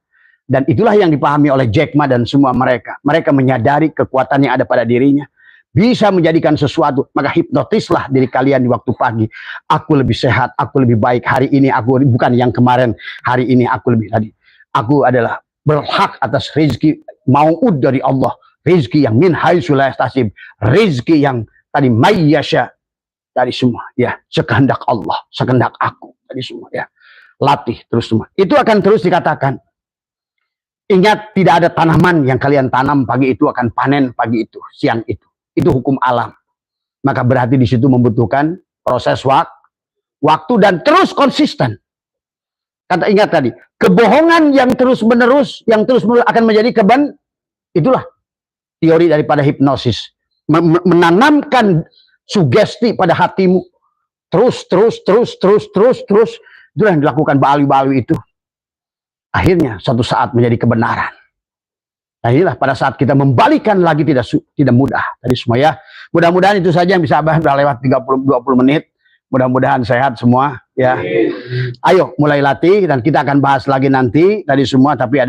Dan itulah yang dipahami oleh Jack Ma dan semua mereka. Mereka menyadari kekuatan yang ada pada dirinya. Bisa menjadikan sesuatu. Maka hipnotislah diri kalian di waktu pagi. Aku lebih sehat, aku lebih baik. Hari ini aku bukan yang kemarin. Hari ini aku lebih tadi. Aku adalah berhak atas rezeki mau'ud dari Allah. Rezeki yang min haitsu la yahtasib. Rezeki yang tadi mayyasya. Dari semua. Ya, sekehendak Allah. Sekehendak aku. Dari semua. Ya, latih terus semua. Itu akan terus dikatakan. Ingat, tidak ada tanaman yang kalian tanam pagi itu akan panen pagi itu, siang itu. Itu hukum alam. Maka berarti di situ membutuhkan proses waktu dan terus konsisten. Ingat tadi, kebohongan yang terus menerus akan menjadi itulah teori daripada hipnosis. Menanamkan sugesti pada hatimu. Terus. Itulah yang dilakukan bali-bali itu. Akhirnya suatu saat menjadi kebenaran. Nah inilah pada saat kita membalikan lagi tidak mudah. Tadi semua ya. Mudah-mudahan itu saja yang bisa Abah, sudah lewat 30-20 menit. Mudah-mudahan sehat semua ya. Ayo mulai latih dan kita akan bahas lagi nanti tadi semua, tapi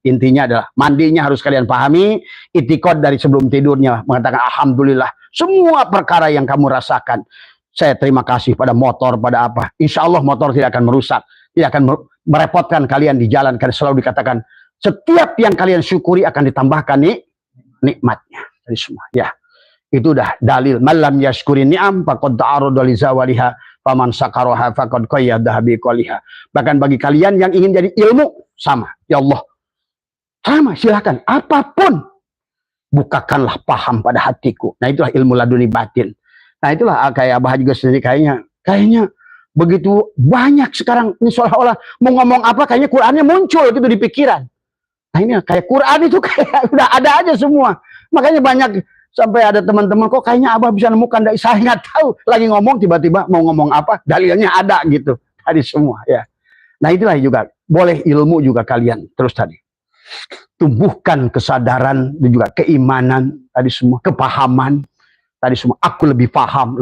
intinya adalah mandinya harus kalian pahami. Itikad dari sebelum tidurnya mengatakan alhamdulillah semua perkara yang kamu rasakan. Saya terima kasih pada motor, pada apa. Insya Allah motor tidak akan merusak, tidak akan merepotkan kalian di jalan, karena selalu dikatakan setiap yang kalian syukuri akan ditambahkan nikmatnya dari semua ya. Itu udah dalil malam yashkuri ni'am faqad ta'arada li zawaliha faman sakaraha faqad qayyadaha biqaliha. Bahkan bagi kalian yang ingin jadi ilmu sama ya Allah, sama silakan apapun bukakanlah paham pada hatiku. Nah itulah ilmu laduni batin. Nah itulah kayak Abah juga sendiri kayaknya begitu banyak sekarang ini seolah-olah mau ngomong apa kayaknya Qurannya muncul gitu di pikiran. Nah ini kayak Quran itu kayak udah ada aja semua. Makanya banyak sampai ada teman-teman kok kayaknya Abah bisa nemukan. Saya nggak tahu lagi ngomong tiba-tiba mau ngomong apa dalilnya ada gitu tadi semua ya. Nah itulah juga boleh ilmu juga kalian terus tadi tumbuhkan kesadaran dan juga keimanan tadi semua, kepahaman tadi semua. Aku lebih paham.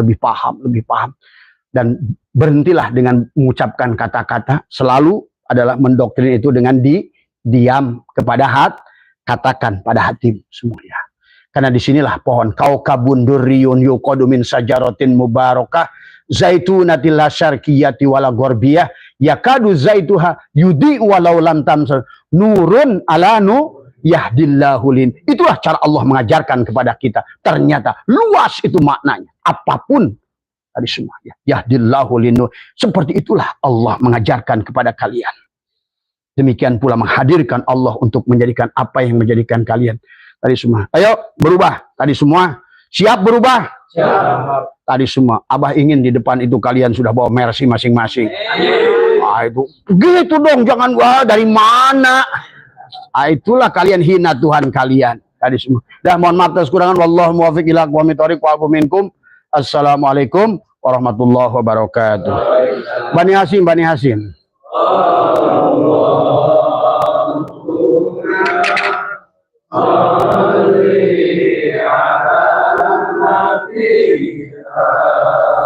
Dan berhentilah dengan mengucapkan kata-kata, selalu adalah mendoktrin itu dengan diam kepada katakan pada hati semuanya. Karena disinilah pohon kaukabun durriyun yuqadu min sajaratin mubarakah zaitunatil syarqiyati wala gharbiyah yakadu zaituha yudi walau lam tamsal nurun ala yahdillahu lin. Itulah cara Allah mengajarkan kepada kita. Ternyata luas itu maknanya. Apapun tadi semua ya. Yahdillahu lin. Seperti itulah Allah mengajarkan kepada kalian. Demikian pula menghadirkan Allah untuk menjadikan apa yang menjadikan kalian tadi semua. Ayo berubah tadi semua. Siap berubah? Siap. Tadi semua. Abah ingin di depan itu kalian sudah bawa mercy masing-masing. Nah, itu gitu dong, jangan dari mana? Nah, itulah kalian hina Tuhan kalian tadi semua. Dah mohon maaf atas kekurangan. Wallahu muwaffiq ila aqwamit thoriq wa afu minkum. Assalamualaikum warahmatullahi wabarakatuh. Bani Hasyim. Allah